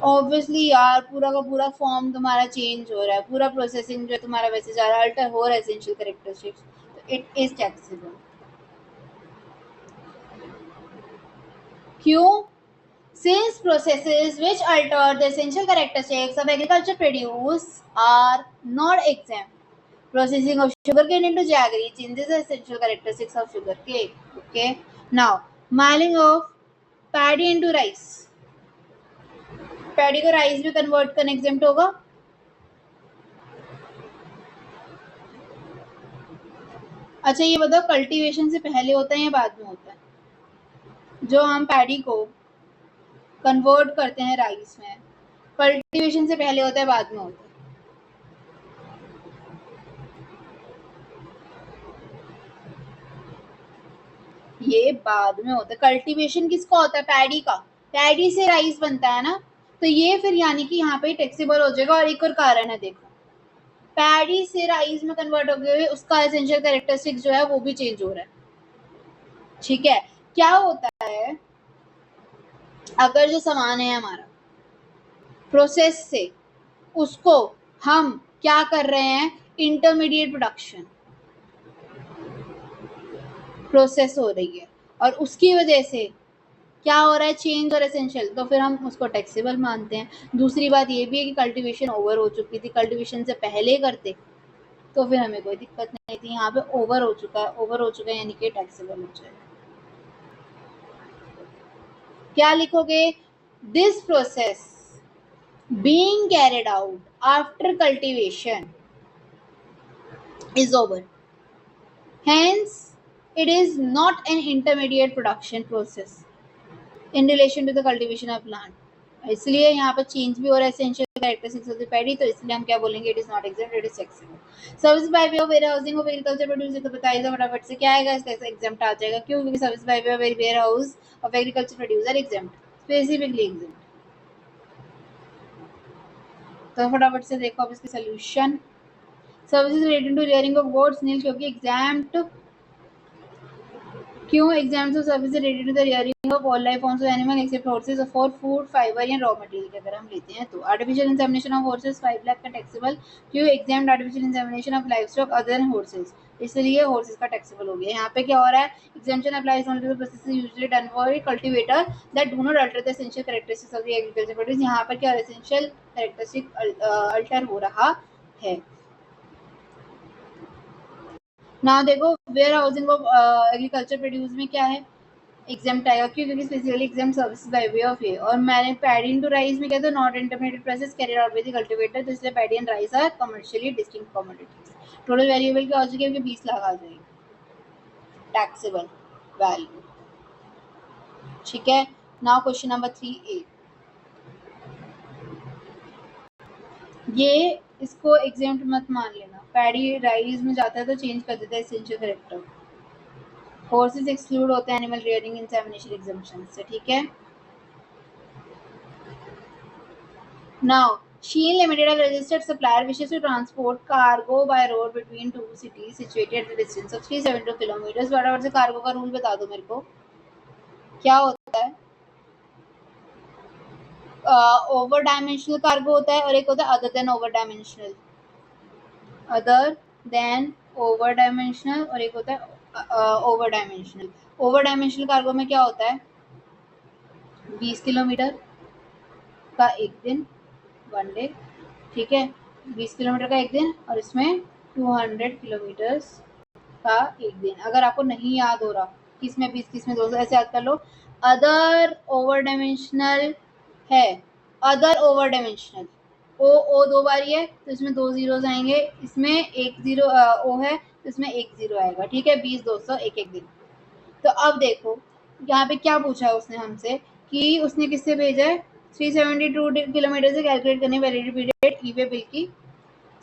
A: ऑब्वियसली यार। पूरा का पूरा फॉर्म तुम्हारा चेंज हो रहा है, पूरा प्रोसेसिंग जो तुम्हारा वैसे जा रहा है, अल्टर हो रहा है एसेंशियल कैरेक्टरिस्टिक्स, तो इट इज टैक्सेबल। क्यों? Since processes which alter the essential characteristics of agriculture produce are not exempt. Processing of sugarcane into jaggery changes the essential characteristics of sugarcane. Okay. Now, milling of paddy into rice. Paddy को rice भी convert करना exempt होगा। अच्छा ये बताओ, cultivation से पहले होता है या बाद में होता है? जो हम पैडी को कन्वर्ट करते हैं राइस में, कल्टीवेशन से पहले होता है बाद में होता है? ये बाद में होता है। कल्टीवेशन किसका होता है, पैडी का। पैडी से राइस बनता है ना, तो ये फिर यानी कि यहाँ पे टैक्सेबल हो जाएगा। और एक और कारण है, देखो पैडी से राइस में कन्वर्ट हो गए, उसका एसेंशियल कैरेक्टरिस्टिक जो है वो भी चेंज हो रहा है। ठीक है, क्या होता है, अगर जो सामान है हमारा प्रोसेस से, उसको हम क्या कर रहे हैं, इंटरमीडिएट प्रोडक्शन प्रोसेस हो रही है, और उसकी वजह से क्या हो रहा है, चेंज और एसेंशियल, तो फिर हम उसको टैक्सेबल मानते हैं। दूसरी बात ये भी है कि कल्टीवेशन ओवर हो चुकी थी, कल्टीवेशन से पहले करते तो फिर हमें कोई दिक्कत नहीं थी। यहाँ पे ओवर हो चुका है यानी कि टैक्सेबल हो जाएगा। क्या लिखोगे, this process being carried out after cultivation is over, hence it is not an intermediate production process in relation to the cultivation of plant. इसलिए यहाँ पर चेंज भी हो रहा है essential characteristics of the paddy, तो इसलिए हम क्या बोलेंगे, it is not exempt, it is taxable. Service by way of warehousing of agriculture produce, तो बताइए फटाफट से क्या आएगा, इसका एग्जेम्प्ट आ जाएगा। क्यों? क्योंकि service by way of warehouse of agriculture produce are exempt, specifically exempt. तो फटाफट से देखो अब इसके solution. Services related to rearing of goats nil, क्योंकि एग्जाम्प्ट। क्यों exempt? Services related to the rearing of all life forms of animal except horses for food, fibre या raw material के अगर हम लेते हैं तो। Artificial insemination of horses 5 lakh का टैक्सेबल। क्यों? Exempt artificial insemination of livestock other than horses, इसलिए हॉर्सेस का टैक्सेबल हो गया। यहाँ पे क्या हो रहा है, exemption applies only to the processes usually done for cultivator that do not alter the essential characteristics of the agriculture produce. यहाँ पर क्या एसेंशियल कैरेक्टरिस्टिक अल्टर हो रहा है। ना देखो warehousing of agriculture produce में क्या है, एग्जाम्प्ट आएगा, क्यों, क्योंकि specifically exempt services by way of ये। और मैंने पैडी इनटू राइस में कहते हैं not intermediate process carried out by the cultivator, तो इसलिए paddy and rice are commercially distinct commodities. Total variable की औसत के 20 लाख आ जाएगी टैक्सेबल वैल्यू। ठीक है, नाउ क्वेश्चन नंबर 3A। ये इसको एग्जाम्प्ट मत मान लेना, पैडी राइस में जाता है तो चेंज कर देता है एसेंशियल कैरेक्टर। फोर्सेस एक्सक्लूड होते हैं एनिमल रियरिंग इंसेमिनेशन एग्जम्पशन से। ठीक है, now Sheen Limited, a registered supplier, wishes to transport cargo by road between two cities situated at a distance of 372 kilometers. फटाफट से कार्गो का रूल बता दो मेरे को, क्या होता है? ओवर डायमेंशनल कार्गो होता है और एक होता है other than over dimensional. Other than over dimensional और एक होता है over dimensional. Over dimensional cargo में क्या होता है? 20 किलोमीटर का एक दिन, वन डे। ठीक है, 20 किलोमीटर का एक दिन, और इसमें 200 किलोमीटर्स का एक दिन। अगर आपको नहीं याद हो रहा किस में 20 किस में 200, ऐसे याद कर लो। अदर ओवर डायमेंशनल है, अदर ओवर डायमेंशनल ओ दो बार ही है तो इसमें 2 जीरोस आएंगे, इसमें एक जीरो ओ है तो इसमें एक जीरो आएगा। ठीक है, 20 200 एक एक दिन। तो अब देखो यहाँ पे क्या पूछा है उसने हमसे, कि उसने किससे भेजा है, 372 किलोमीटर से कैलकुलेट करने वैलिडिटी पीरियड ई वे बिल की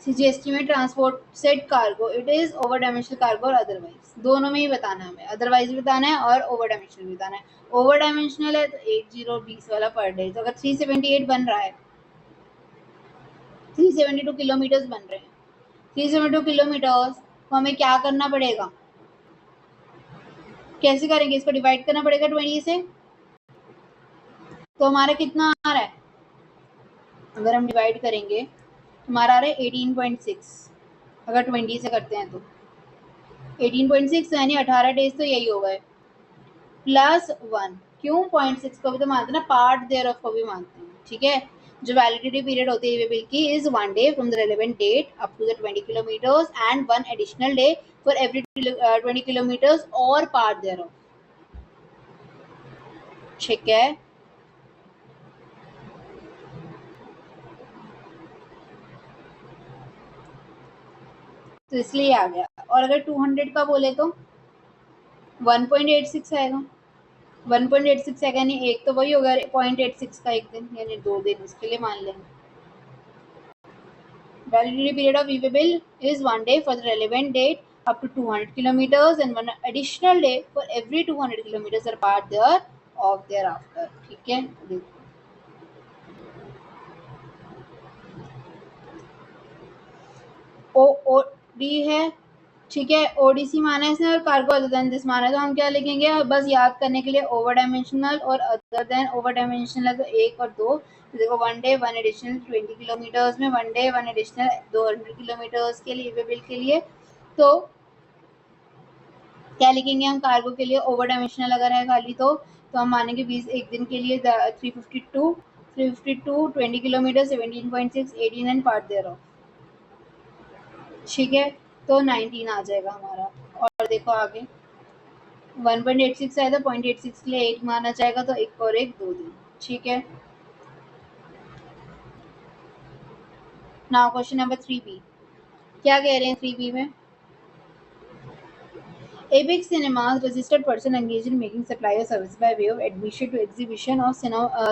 A: सीजीएसटी में transport set cargo, it is over dimensional cargo और अदरवाइज, दोनों में ही बताना है हमें, अदरवाइज भी बताना है और ओवर डायमेंशनल भी बताना है। ओवर डायमेंशनल है तो 1020 वाला पर डे, तो अगर 378 बन रहा है, 372 किलोमीटर्स बन रहे हैं, 372 किलोमीटर्स तो हमें क्या करना पड़ेगा, कैसे करेंगे, इसको डिवाइड करना पड़ेगा 20 से। तो हमारा कितना आ रहा है, अगर हम डिवाइड करेंगे तो हमारा आ रहा है 18.6, अगर 20 से करते हैं तो 18.6 यानी 18 डेज तो यही हो गए, +1। क्यों, 0.6 को भी तो मानते हैं ना, पार्ट देयर ऑफ को भी मानते हैं। ठीक है, जो वैलिडिटी पीरियड होती है बिल की is 1 day from the relevant date up to the 20 kilometres and 1 additional day for every 20 kilometres और पार्ट देयर ऑफ। ठीक है, तो इसलिए आ गया। और अगर 200 का बोले तो 1.86 आएगा, 1.86 आएगा, यानी एक तो वही होगा 0.86 का एक दिन, यानी 2 दिन उसके लिए मान लेंगे। Validity period of e-way bill is 1 day for the relevant date up to 200 kilometers and 1 additional day for every 200 kilometers are part there of thereafter। ठीक है, ओ ओ डी है। ठीक है, ओडीसी माना है इसने और कार्गो अदर देन दिस माना है, तो हम क्या लिखेंगे बस याद करने के लिए, ओवर डायमेंशनल और अदर देन। ओवर डायमेंशनल है तो 1 और 2, तो देखो 1 डे 1 एडिशनल 20 किलोमीटर्स में, 1 डे 1 एडिशनल 200 किलोमीटर्स के लिए बिल के लिए। तो क्या लिखेंगे हम कार्गो के लिए, ओवर डायमेंशनल अगर है खाली तो हम मानेंगे 20 एक दिन के लिए 352 20 kilometre 17.6 18 and part thereof. ठीक है, तो 19 आ जाएगा हमारा। और देखो आगे 1.86 आया था, 0.86 के लिए 8 माना जाएगा, तो एक और एक 2 दिन। ठीक है, नाउ क्वेश्चन नंबर 3B। क्या कह रहे हैं 3B में, Apex Cinemas registered person engaged in making supply or service by way of admission to exhibition of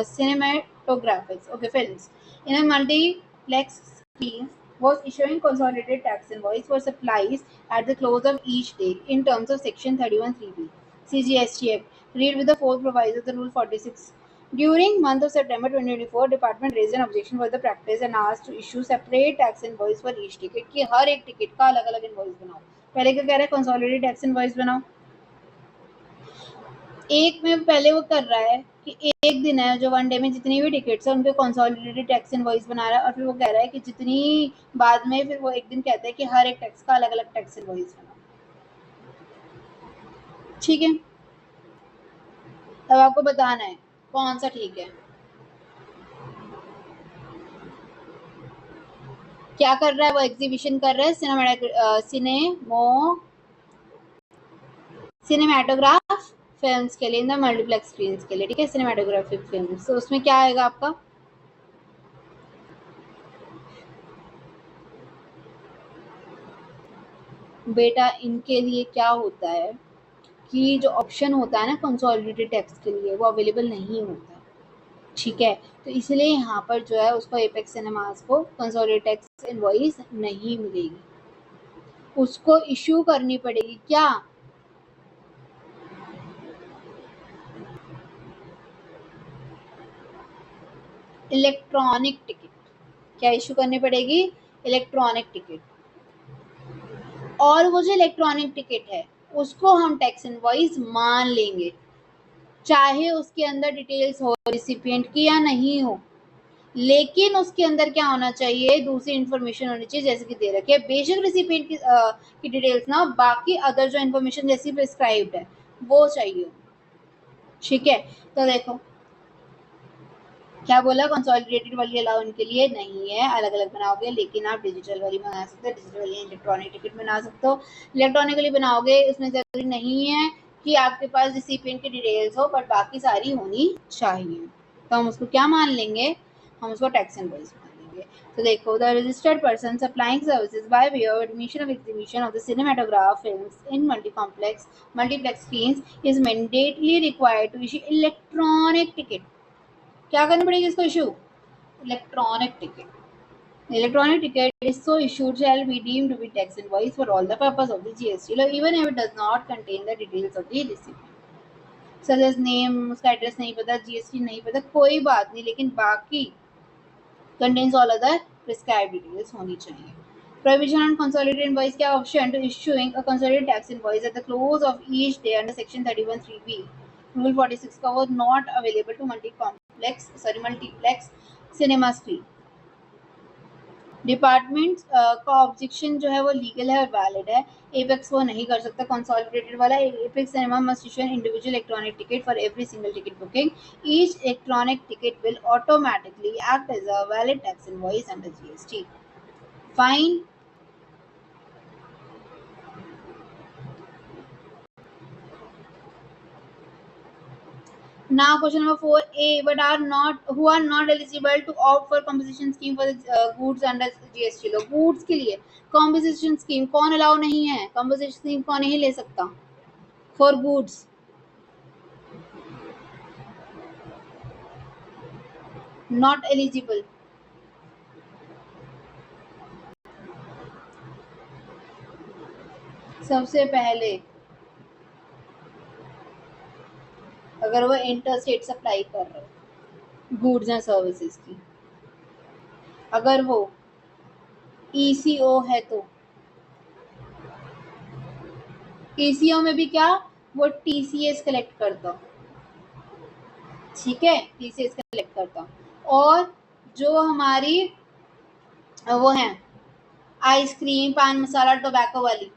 A: cinematographics, okay, films in a multiplex screen was issuing consolidated tax invoice for supplies at the close of each day in terms of section 31 3B CGST Act. Read with the fourth proviso the rule 46. During month of September 2024, department raised an objection for the practice and asked to issue separate tax invoice for each ticket कि हर एक ticket का अलग अलग invoice बनाओ। पहले क्या कह रहा है, कंसोलिडेटेड टैक्स इनवॉइस बनाओ। एक में पहले वो कर रहा है कि एक दिन है जो 1 डे में जितनी भी टिकट्स है उनके कंसोलिडेटेड टैक्स इनवॉइस बना रहा है, और फिर वो कह रहा है कि जितनी बाद में फिर वो एक दिन कहता है कि हर एक टैक्स का अलग अलग टैक्स इनवॉइस बनाओ। ठीक है, अब आपको बताना है कौन सा ठीक है। क्या कर रहा है वो, एग्जीबिशन कर रहा है सिनेमोग्राफी सिनेमेटोग्राफ फिल्म्स के लिए, इन द मल्टीप्लेक्स स्क्रीन्स के लिए, ठीक है, सिनेमेटोग्राफिक फिल्म्स। तो उसमें क्या आएगा आपका? बेटा इनके लिए क्या होता है कि जो ऑप्शन होता है ना कंसोलिडेटेड टैक्स के लिए, वो अवेलेबल नहीं होता, ठीक है। तो इसलिए यहाँ पर जो है उसको एपेक्स सिनेमास को कंसोलिडेटेड टैक्स इनवॉइस नहीं मिलेगी, उसको इशू करनी पड़ेगी क्या? Electronic ticket. क्या इशू करनी पड़ेगी? Electronic ticket. और वो जो इलेक्ट्रॉनिक टिकट है उसको हम टैक्स इनवॉइस मान लेंगे, चाहे उसके अंदर डिटेल्स हो रिसिपिएंट की या नहीं हो, लेकिन उसके अंदर क्या होना चाहिए? दूसरी इन्फॉर्मेशन होनी चाहिए जैसे कि दे रखी है। बेशक रिसिपिएंट की डिटेल्स ना, बाकी अदर जो इन्फॉर्मेशन जैसी प्रिस्क्राइब्ड है वो चाहिए, ठीक है। तो देखो क्या बोला, कंसोलिडेटेड वाली अलाउ इनके लिए नहीं है, अलग अलग बनाओगे, लेकिन आप डिजिटल वाली बना सकते हो, डिजिटल वाली इलेक्ट्रॉनिक टिकट बना सकते हो। इलेक्ट्रॉनिकली बनाओगे उसमें जरूरी नहीं है कि आपके पास रिसिपिएंट की डिटेल्स हो, बट बाकी सारी होनी चाहिए। तो हम उसको क्या मान लेंगे? हम उसको टैक्स इनवॉइस मान लेंगे। तो देखो, the registered person supplying services by way of admission of exhibition of the cinematograph films in multiplex screens is mandatorily required to issue electronic ticket. क्या करनी पड़ेगी इसको issue? Electronic ticket. Electronic ticket is so issued shall be deemed to be tax invoice for all the purpose of the GST law, even if it does not contain the details of the recipient, such as name, उसका address नहीं पता, GST नहीं पता, कोई बात नहीं, लेकिन बाकी contains all other prescribed details होनी चाहिए। Prohibition on consolidated invoice क्या option to issuing a consolidated tax invoice at the close of each day under section 31(3)(b) Rule 46 का was not available to multiplex cinema screen। Department का objection जो है वो legal है और valid है। Apex वो नहीं कर सकता कंसोलिडेटेड वाला। Apex cinema must issue an individual electronic ticket for every single ticket booking. Each electronic ticket will automatically act as a valid tax invoice under GST. Fine. Now question number 4A, but are not who are not eligible to opt for compensation scheme for the goods under GST law। goods के लिए compensation scheme कौन allow नहीं है? compensation scheme कौन नहीं ले सकता for goods? not eligible। सबसे पहले अगर वो इंटर स्टेट सप्लाई कर रहे हो गुड्स एंड सर्विसेज की, अगर वो ईसीओ है तो ईसीओ में भी क्या, वो टीसीएस कलेक्ट करता, ठीक है, टीसीएस कलेक्ट करता। और जो हमारी वो है आइसक्रीम, पान मसाला, टोबैको वाली,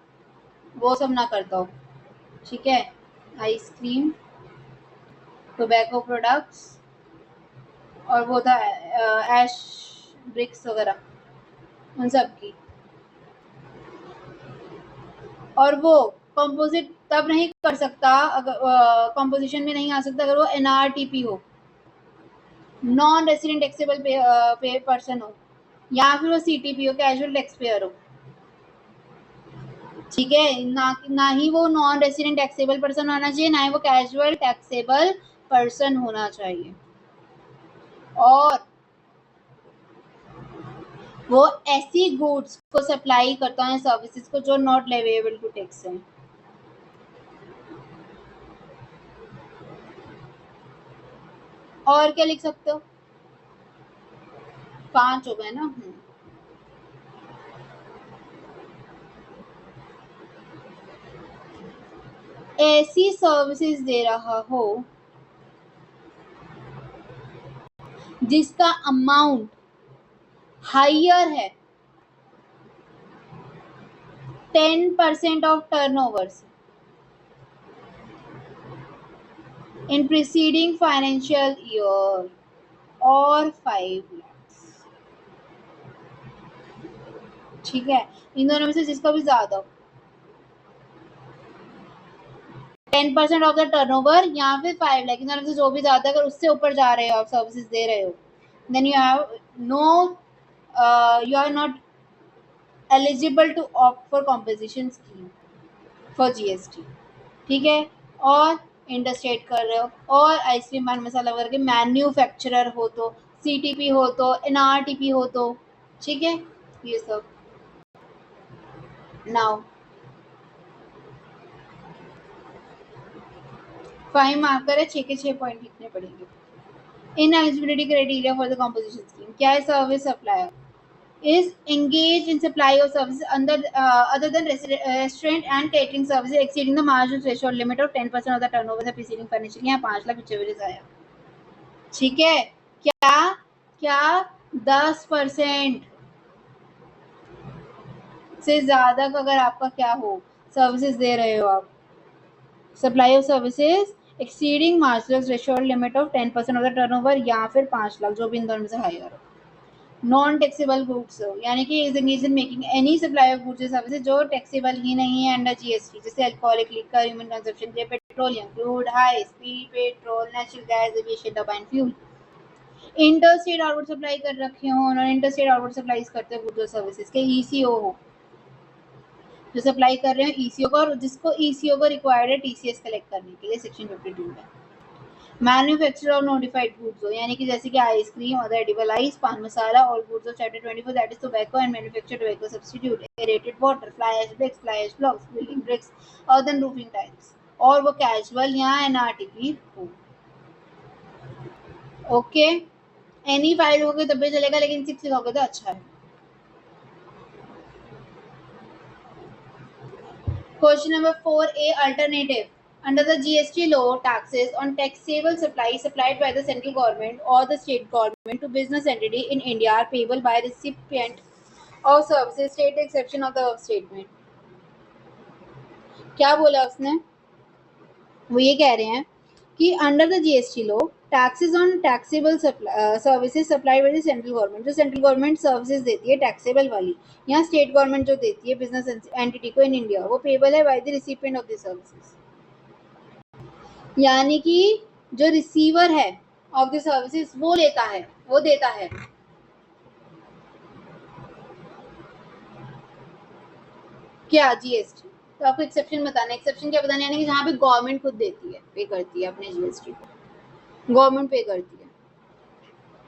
A: वो सब ना करता हो, ठीक है। आइसक्रीम, टोबैको प्रोडक्ट्स और वो था एश ब्रिक्स वगैरह, उन सब की। और वो कंपोजिट तब नहीं कर सकता, अगर कंपोजिशन में नहीं आ सकता अगर वो एनआरटीपी हो, नॉन रेसिडेंट टैक्सेबल पे पर्सन हो, या फिर वो सीटीपी हो, कैजुअल टैक्स पेयर हो, ठीक है। ना ही वो नॉन रेसिडेंट टैक्सेबल पर्सन होना चाहिए, ना ही वो कैजुअल टैक्सेबल पर्सन होना चाहिए। और वो ऐसी गुड्स को सप्लाई करता है, सर्विसेज को, जो नॉट लेवेबल टू टैक्स है। और क्या लिख सकते हो? 5 हो गए ना। ऐसी सर्विसेज दे रहा हो जिसका अमाउंट हायर है 10% of turnover in preceding financial year और 5 lakhs, ठीक है। इन दोनों में से जिसका भी ज्यादा हो, 10% ऑफ द टर्नओवर या फिर 5 लाख, इन से जो भी ज्यादा, अगर उससे ऊपर जा रहे हो आप, सर्विसेज दे रहे हो, then you have no, you are not eligible to opt for composition scheme for GST. ठीक है। और इंडस्ट्रेट कर रहे हो, और आइसक्रीम पान मसाला वगैरह के मैन्युफैक्चरर हो तो, सीटीपी हो तो, एनआरटीपी हो तो, ठीक है, ये सब। नाउ 5 मार्कर है, 6 के 6 पॉइंट लिखने पड़ेंगे। In eligibility criteria for the composition scheme क्या है? Service supplier is engaged in supply of services under other than restaurant and catering services exceeding the marginal threshold limit of 10% of the turnover the preceding financial year। 5 lakh पीछे average आया। ठीक है। क्या क्या 10% से ज्यादा का अगर आपका क्या हो, सर्विसेज दे रहे हो आप, supply of services exceeding marginal threshold limit of 10% of the turnover या फिर 5 लाख, जो भी इन दोनों में से हायर हो। नॉन टैक्सेबल गुड्स हो, यानी कि is engaged in making any supply of goods services जो टैक्सेबल ही नहीं है अंडर जीएसटी, जैसे अल्कोहलिक लिकर, ह्यूमन कंजप्शन के, petroleum, crude, high speed petrol, natural gas, aviation turbine fuel. Inter state outward supply कर रखे हो और इंटर स्टेट आउटवर्ड सप्लाई करते हो गुड्स और सर्विसेज के, ईसीओ हो जो सप्लाई कर रहे हैं ईसीओ को, और जिसको ईसीओ को रिक्वायर्ड है टीसीएस कलेक्ट करने के लिए सेक्शन 52 में। मैन्युफैक्चर ऑफ नोटिफाइड गुड्स हो, यानी कि जैसे कि ice cream, other edible ice, pan masala, और goods of chapter 24 that is tobacco and manufacture tobacco substitute, aerated water, fly ash bricks, fly ash blocks, building bricks, other roofing tiles, और वो casual या NRTP हो। ओके, एनी फाइल होगी तब भी चलेगा, लेकिन 6 लिखोगे तो अच्छा है। Question number 4A alternative. Under the GST law, taxes on taxable supplies supplied by the central government or the state government to business entity in India are payable by recipient of services, state exception of the statement. क्या बोला उसने? वो ये कह रहे हैं कि under the GST law, taxes on taxable services supplied by the central government, जो सेंट्रल गवर्नमेंट सर्विसेज देती है टैक्सेबल वाली, या स्टेट गवर्नमेंट जो देती है बिजनेस एंटिटी को इन इंडिया, वो पेबल है by the recipient of the services. यानी कि जो रिसीवर है ऑफ द सर्विसेज वो लेता है, वो देता है। क्या? जीएसटी। तो आपको एक्सेप्शन बताना है। एक्सेप्शन क्या बताना है? यानी कि जहाँ पे गवर्नमेंट खुद देती है, पे करती है अपने जीएसटी को, गवर्नमेंट पे करती है।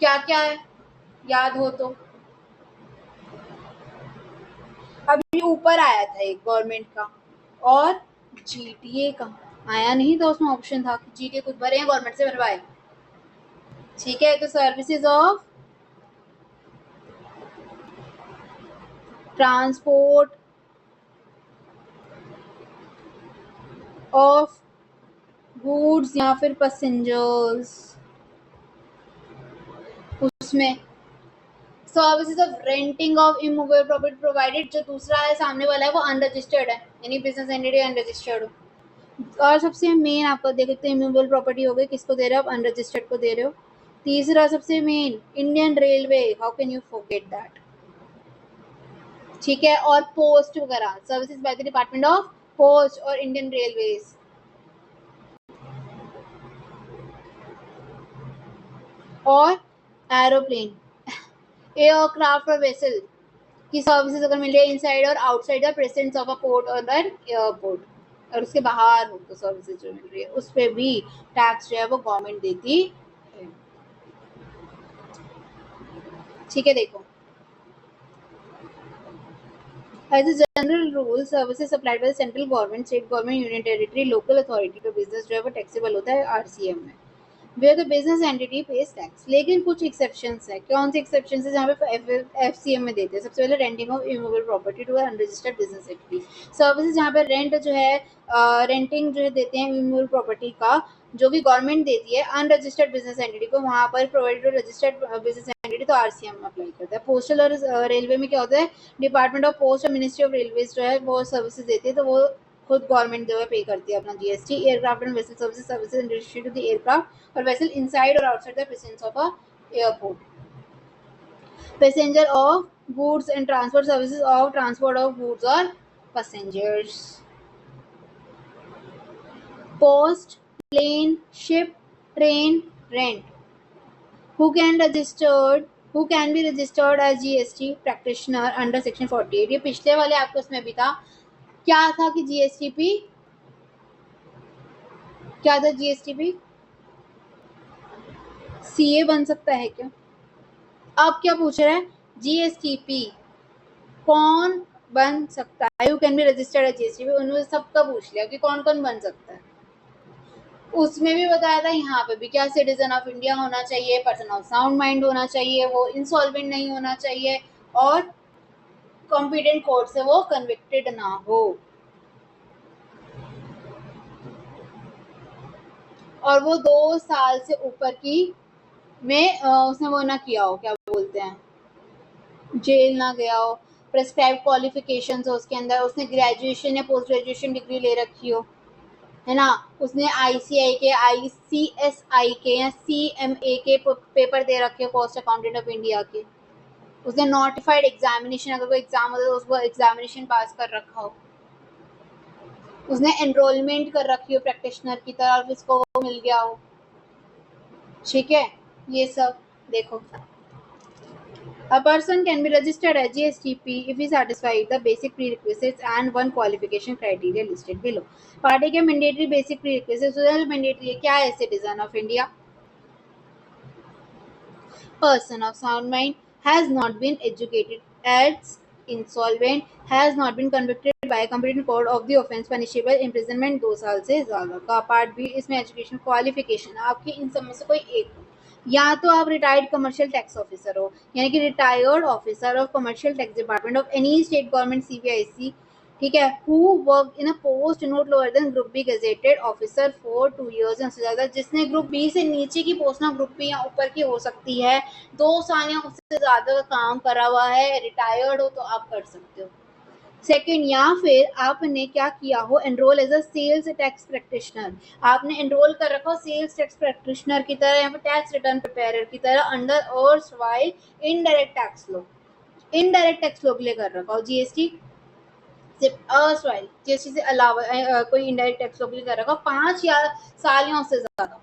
A: क्या क्या है याद हो तो? अभी ऊपर आया था एक गवर्नमेंट का, और जीटीए का आया नहीं था, उसमें ऑप्शन था कि जीटीए खुद भरे हैं, गवर्नमेंट से भरवाए। ठीक है, तो services of transport of goods या फिर पैसेंजर्स, उसमें services of renting of immovable property provided, जो दूसरा है सामने वाला है वो अनरजिस्टर्ड है, यानी बिजनेस एंटिटी अनरजिस्टर्ड हो। और सबसे मेन आपको देखो तो इमूवेबल प्रॉपर्टी हो गई, किसको दे रहे हो आप? अनरजिस्टर्ड को दे रहे हो। तीसरा सबसे main Indian railway, how can you forget that. ठीक है, और पोस्ट वगैरह, services by the department of post और इंडियन रेलवेज, और एरोप्लेन, एयरक्राफ्ट और वेसल की सर्विसेज अगर मिल रही है इनसाइड और outside the presence of a port और दैन एयरपोर्ट, और उसके बाहर हो तो सर्विसेज जो मिल रही है उस पर भी टैक्स जो है वो गवर्नमेंट देती है। ठीक है, देखो As a general rule, services supplied by the central government, state government, union territory, local authority तो business जो है वो taxable होता है RCM में, where the business entity pays tax। लेकिन कुछ exceptions है। कौन से exceptions है जहाँ पे FCM में देते हैं? सबसे पहले renting of immovable property to an unregistered business entity। Services जहाँ पे rent जो है renting जो है देते हैं immovable property का, जो भी गवर्नमेंट देती है अनरजिस्टर्ड बिजनेस एंटिटी को, वहाँ पर प्रोवाइडेड रजिस्टर्ड बिजनेस एंटिटी तो आरसीएम में अप्लाई करता है। पोस्टल और रेलवे में क्या होता है? डिपार्टमेंट ऑफ पोस्ट और मिनिस्ट्री ऑफ रेलवेज जो है वो सर्विसेज देती है, तो वो खुद गवर्नमेंट जो है पे करती है अपना GST. Aircraft and vessel services, services in relation to the aircraft और वेसल इनसाइड और outside the presence of a airport. Passenger of goods and transport services of transport of goods और passengers. post, plane, ship, train, rent. Who can registered who can be registered as GST practitioner under section 48? ये पिछले वाले आपको उसमें भी था, क्या था कि GSTP क्या था? GSTP CA बन सकता है क्या? अब क्या पूछ रहा है? GSTP कौन बन सकता है? You can be registered as GSTP, उन्होंने सबका पूछ लिया कि कौन कौन बन सकता है। उसमें भी बताया था, यहाँ पे भी क्या, सिटीजन ऑफ इंडिया होना चाहिए, पर्सन ऑफ साउंड माइंड होना चाहिए, वो इंसॉल्वेंट नहीं होना चाहिए, और कॉम्पिटेंट कोर्ट से वो कन्विक्टेड ना हो, और वो 2 साल से ऊपर की में उसने वो ना किया हो, क्या बोलते हैं, जेल ना गया हो, प्रेस्क्राइब क्वालिफिकेशंस हो उसके अंदर, उसने ग्रेजुएशन या पोस्ट ग्रेजुएशन डिग्री ले रखी हो, है ना, उसने ICI के, ICSI के या CMA के पेपर दे रखे हो, कॉस्ट अकाउंटेंट ऑफ इंडिया के, उसने नोटिफाइड एग्जामिनेशन, अगर कोई एग्जाम होता है उसको एग्जामिनेशन पास कर रखा हो, उसने एनरोलमेंट कर रखी हो प्रैक्टिशनर की तरह और इसको वो मिल गया हो, ठीक है, ये सब देखो। A person can be registered as GSTP if he satisfies the basic prerequisites and one qualification criteria listed below. Party के mandatory basic prerequisites, mandatory क्या है? Citizen of India, person of sound mind, has not been educated as insolvent, has not been convicted by a competent court of the offence punishable imprisonment 2 साल से ज्यादा का। Part B, इसमें education qualification आपकी इन सब में से कोई एक हो, या तो आप रिटायर्ड कमर्शियल टैक्स ऑफिसर हो, यानी कि retired officer of commercial tax department of any state government CBIC, ठीक है, who work in a post not lower than group B gazetted officer for 2 years या उससे ज्यादा, जिसने ग्रुप बी से नीचे की पोस्ट ना ग्रुप बी या ऊपर की हो सकती है, 2 साल या उससे ज्यादा का काम करा हुआ है, रिटायर्ड हो तो आप कर सकते हो। सेकंड, या फिर आपने क्या किया हो, enrol as a sales tax practitioner, आपने एनरोल कर रखा हो सेल्स टैक्स प्रैक्टिशनर की तरह या फिर टैक्स रिटर्न प्रिपेयरर की तरह अंडर और while indirect tax law, indirect tax law के लिए कर रखा हो, GST से अस्वाइल, GST से अलावा कोई इनडायरेक्ट टैक्स लॉ के लिए कर रखा हो, 5 या साल या उससे ज्यादा,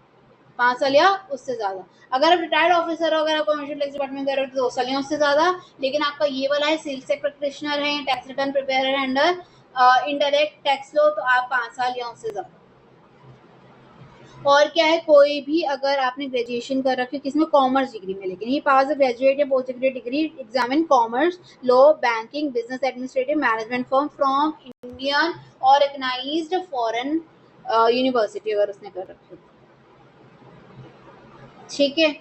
A: 5 साल या उससे ज्यादा। अगर आप रिटायर्ड ऑफिसर हो, अगर आप कमर्शियल टैक्स डिपार्टमेंट कर रहे हो तो 2 साल या उससे ज्यादा, लेकिन आपका ये वाला है सेल्स टैक्स प्रैक्टिशनर है, टैक्स रिटर्न प्रिपेयरर है अंडर इनडायरेक्ट टैक्स लो, तो आप 5 साल या उससे ज्यादा। और क्या है, कोई भी अगर आपने ग्रेजुएशन कर रखी है किसमें, कॉमर्स डिग्री में, लेकिन ही पास अ ग्रेजुएट या post graduate degree exam in commerce, law, banking, business administrative management form from Indian और रिकग्नाइज्ड फॉरेन यूनिवर्सिटी अगर उसने कर रखी है, ठीक है,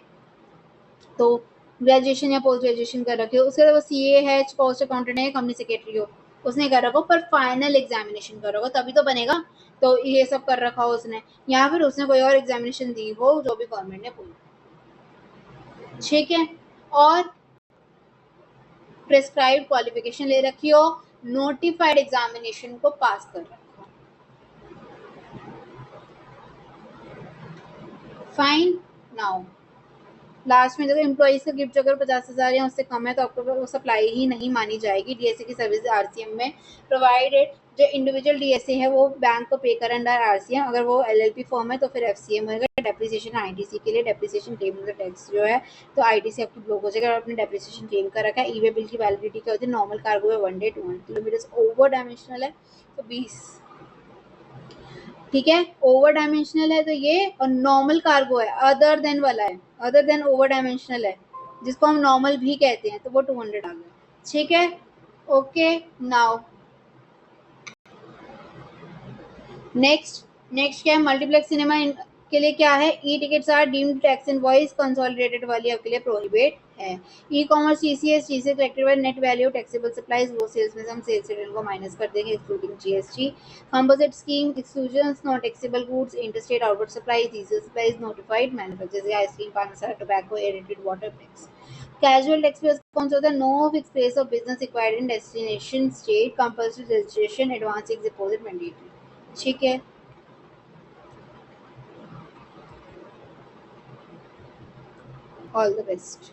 A: तो ग्रेजुएशन या पोस्ट ग्रेजुएशन कर रखे हो, उसके बाद CA है, कॉस्ट अकाउंटेंट है, कंपनी सेक्रेटरी हो, उसने कर रखा हो, पर फाइनल एग्जामिनेशन कर रखा हो तभी तो बनेगा, तो ये सब कर रखा हो उसने, या फिर उसने कोई और एग्जामिनेशन दी हो जो भी गवर्नमेंट ने बोली, ठीक है, और प्रेस्क्राइब्ड क्वालिफिकेशन ले रखी हो, नोटिफाइड एग्जामिनेशन को पास कर रखा हो, फाइन। नाउ लास्ट में देखो, एम्प्लॉइज का गिफ्ट अगर 50,000 या उससे कम है तो आपको वो सप्लाई ही नहीं मानी जाएगी DSA की सर्विस RCM में, प्रोवाइडेड जो इंडिविजुअल DSA है वो बैंक को पे कर अंडर RCM, अगर वो LLP फॉर्म है तो फिर FCM होगा। डेप्रिसिएशन ITC के लिए डेप्रिसिएशन क्लेम का टैक्स जो है तो ITC आपकी ब्लॉक हो जाएगा, अगर आपने डेप्रिसिएशन क्लेम कर रखा है। ई-वे बिल की वैलिडिटी क्या होती है, नॉर्मल कार्गो है 1 day 200 किलोमीटर, ओवर डायमेंशनल है तो 20, ठीक है, ओवर डायमेंशनल है तो ये, और नॉर्मल कार्गो है, अदर देन वाला है, अदर देन ओवर डायमेंशनल है जिसको हम नॉर्मल भी कहते हैं, तो वो 200 आ गया, ठीक है, ओके। नाउ नेक्स्ट, नेक्स्ट क्या है, मल्टीप्लेक्स सिनेमा के लिए क्या है, e tickets are deemed tax invoice consolidated वाली आपके लिए प्रोहिबिट है। ई कॉमर्स CCS से collected by net value taxable supplies, वो सेल्स में से हम सेल्स रिटर्न को माइनस कर देंगे excluding GST। Composite scheme exclusions, not taxable goods, interstate outward supply, diesel supplies, notified manufacturers, ice cream, paan masala, tobacco, added water tax. Casual tax पे कौन सा होता है, no fix place of business required in destination state, compulsory registration, advance deposit mandatory, ठीक है, all the best.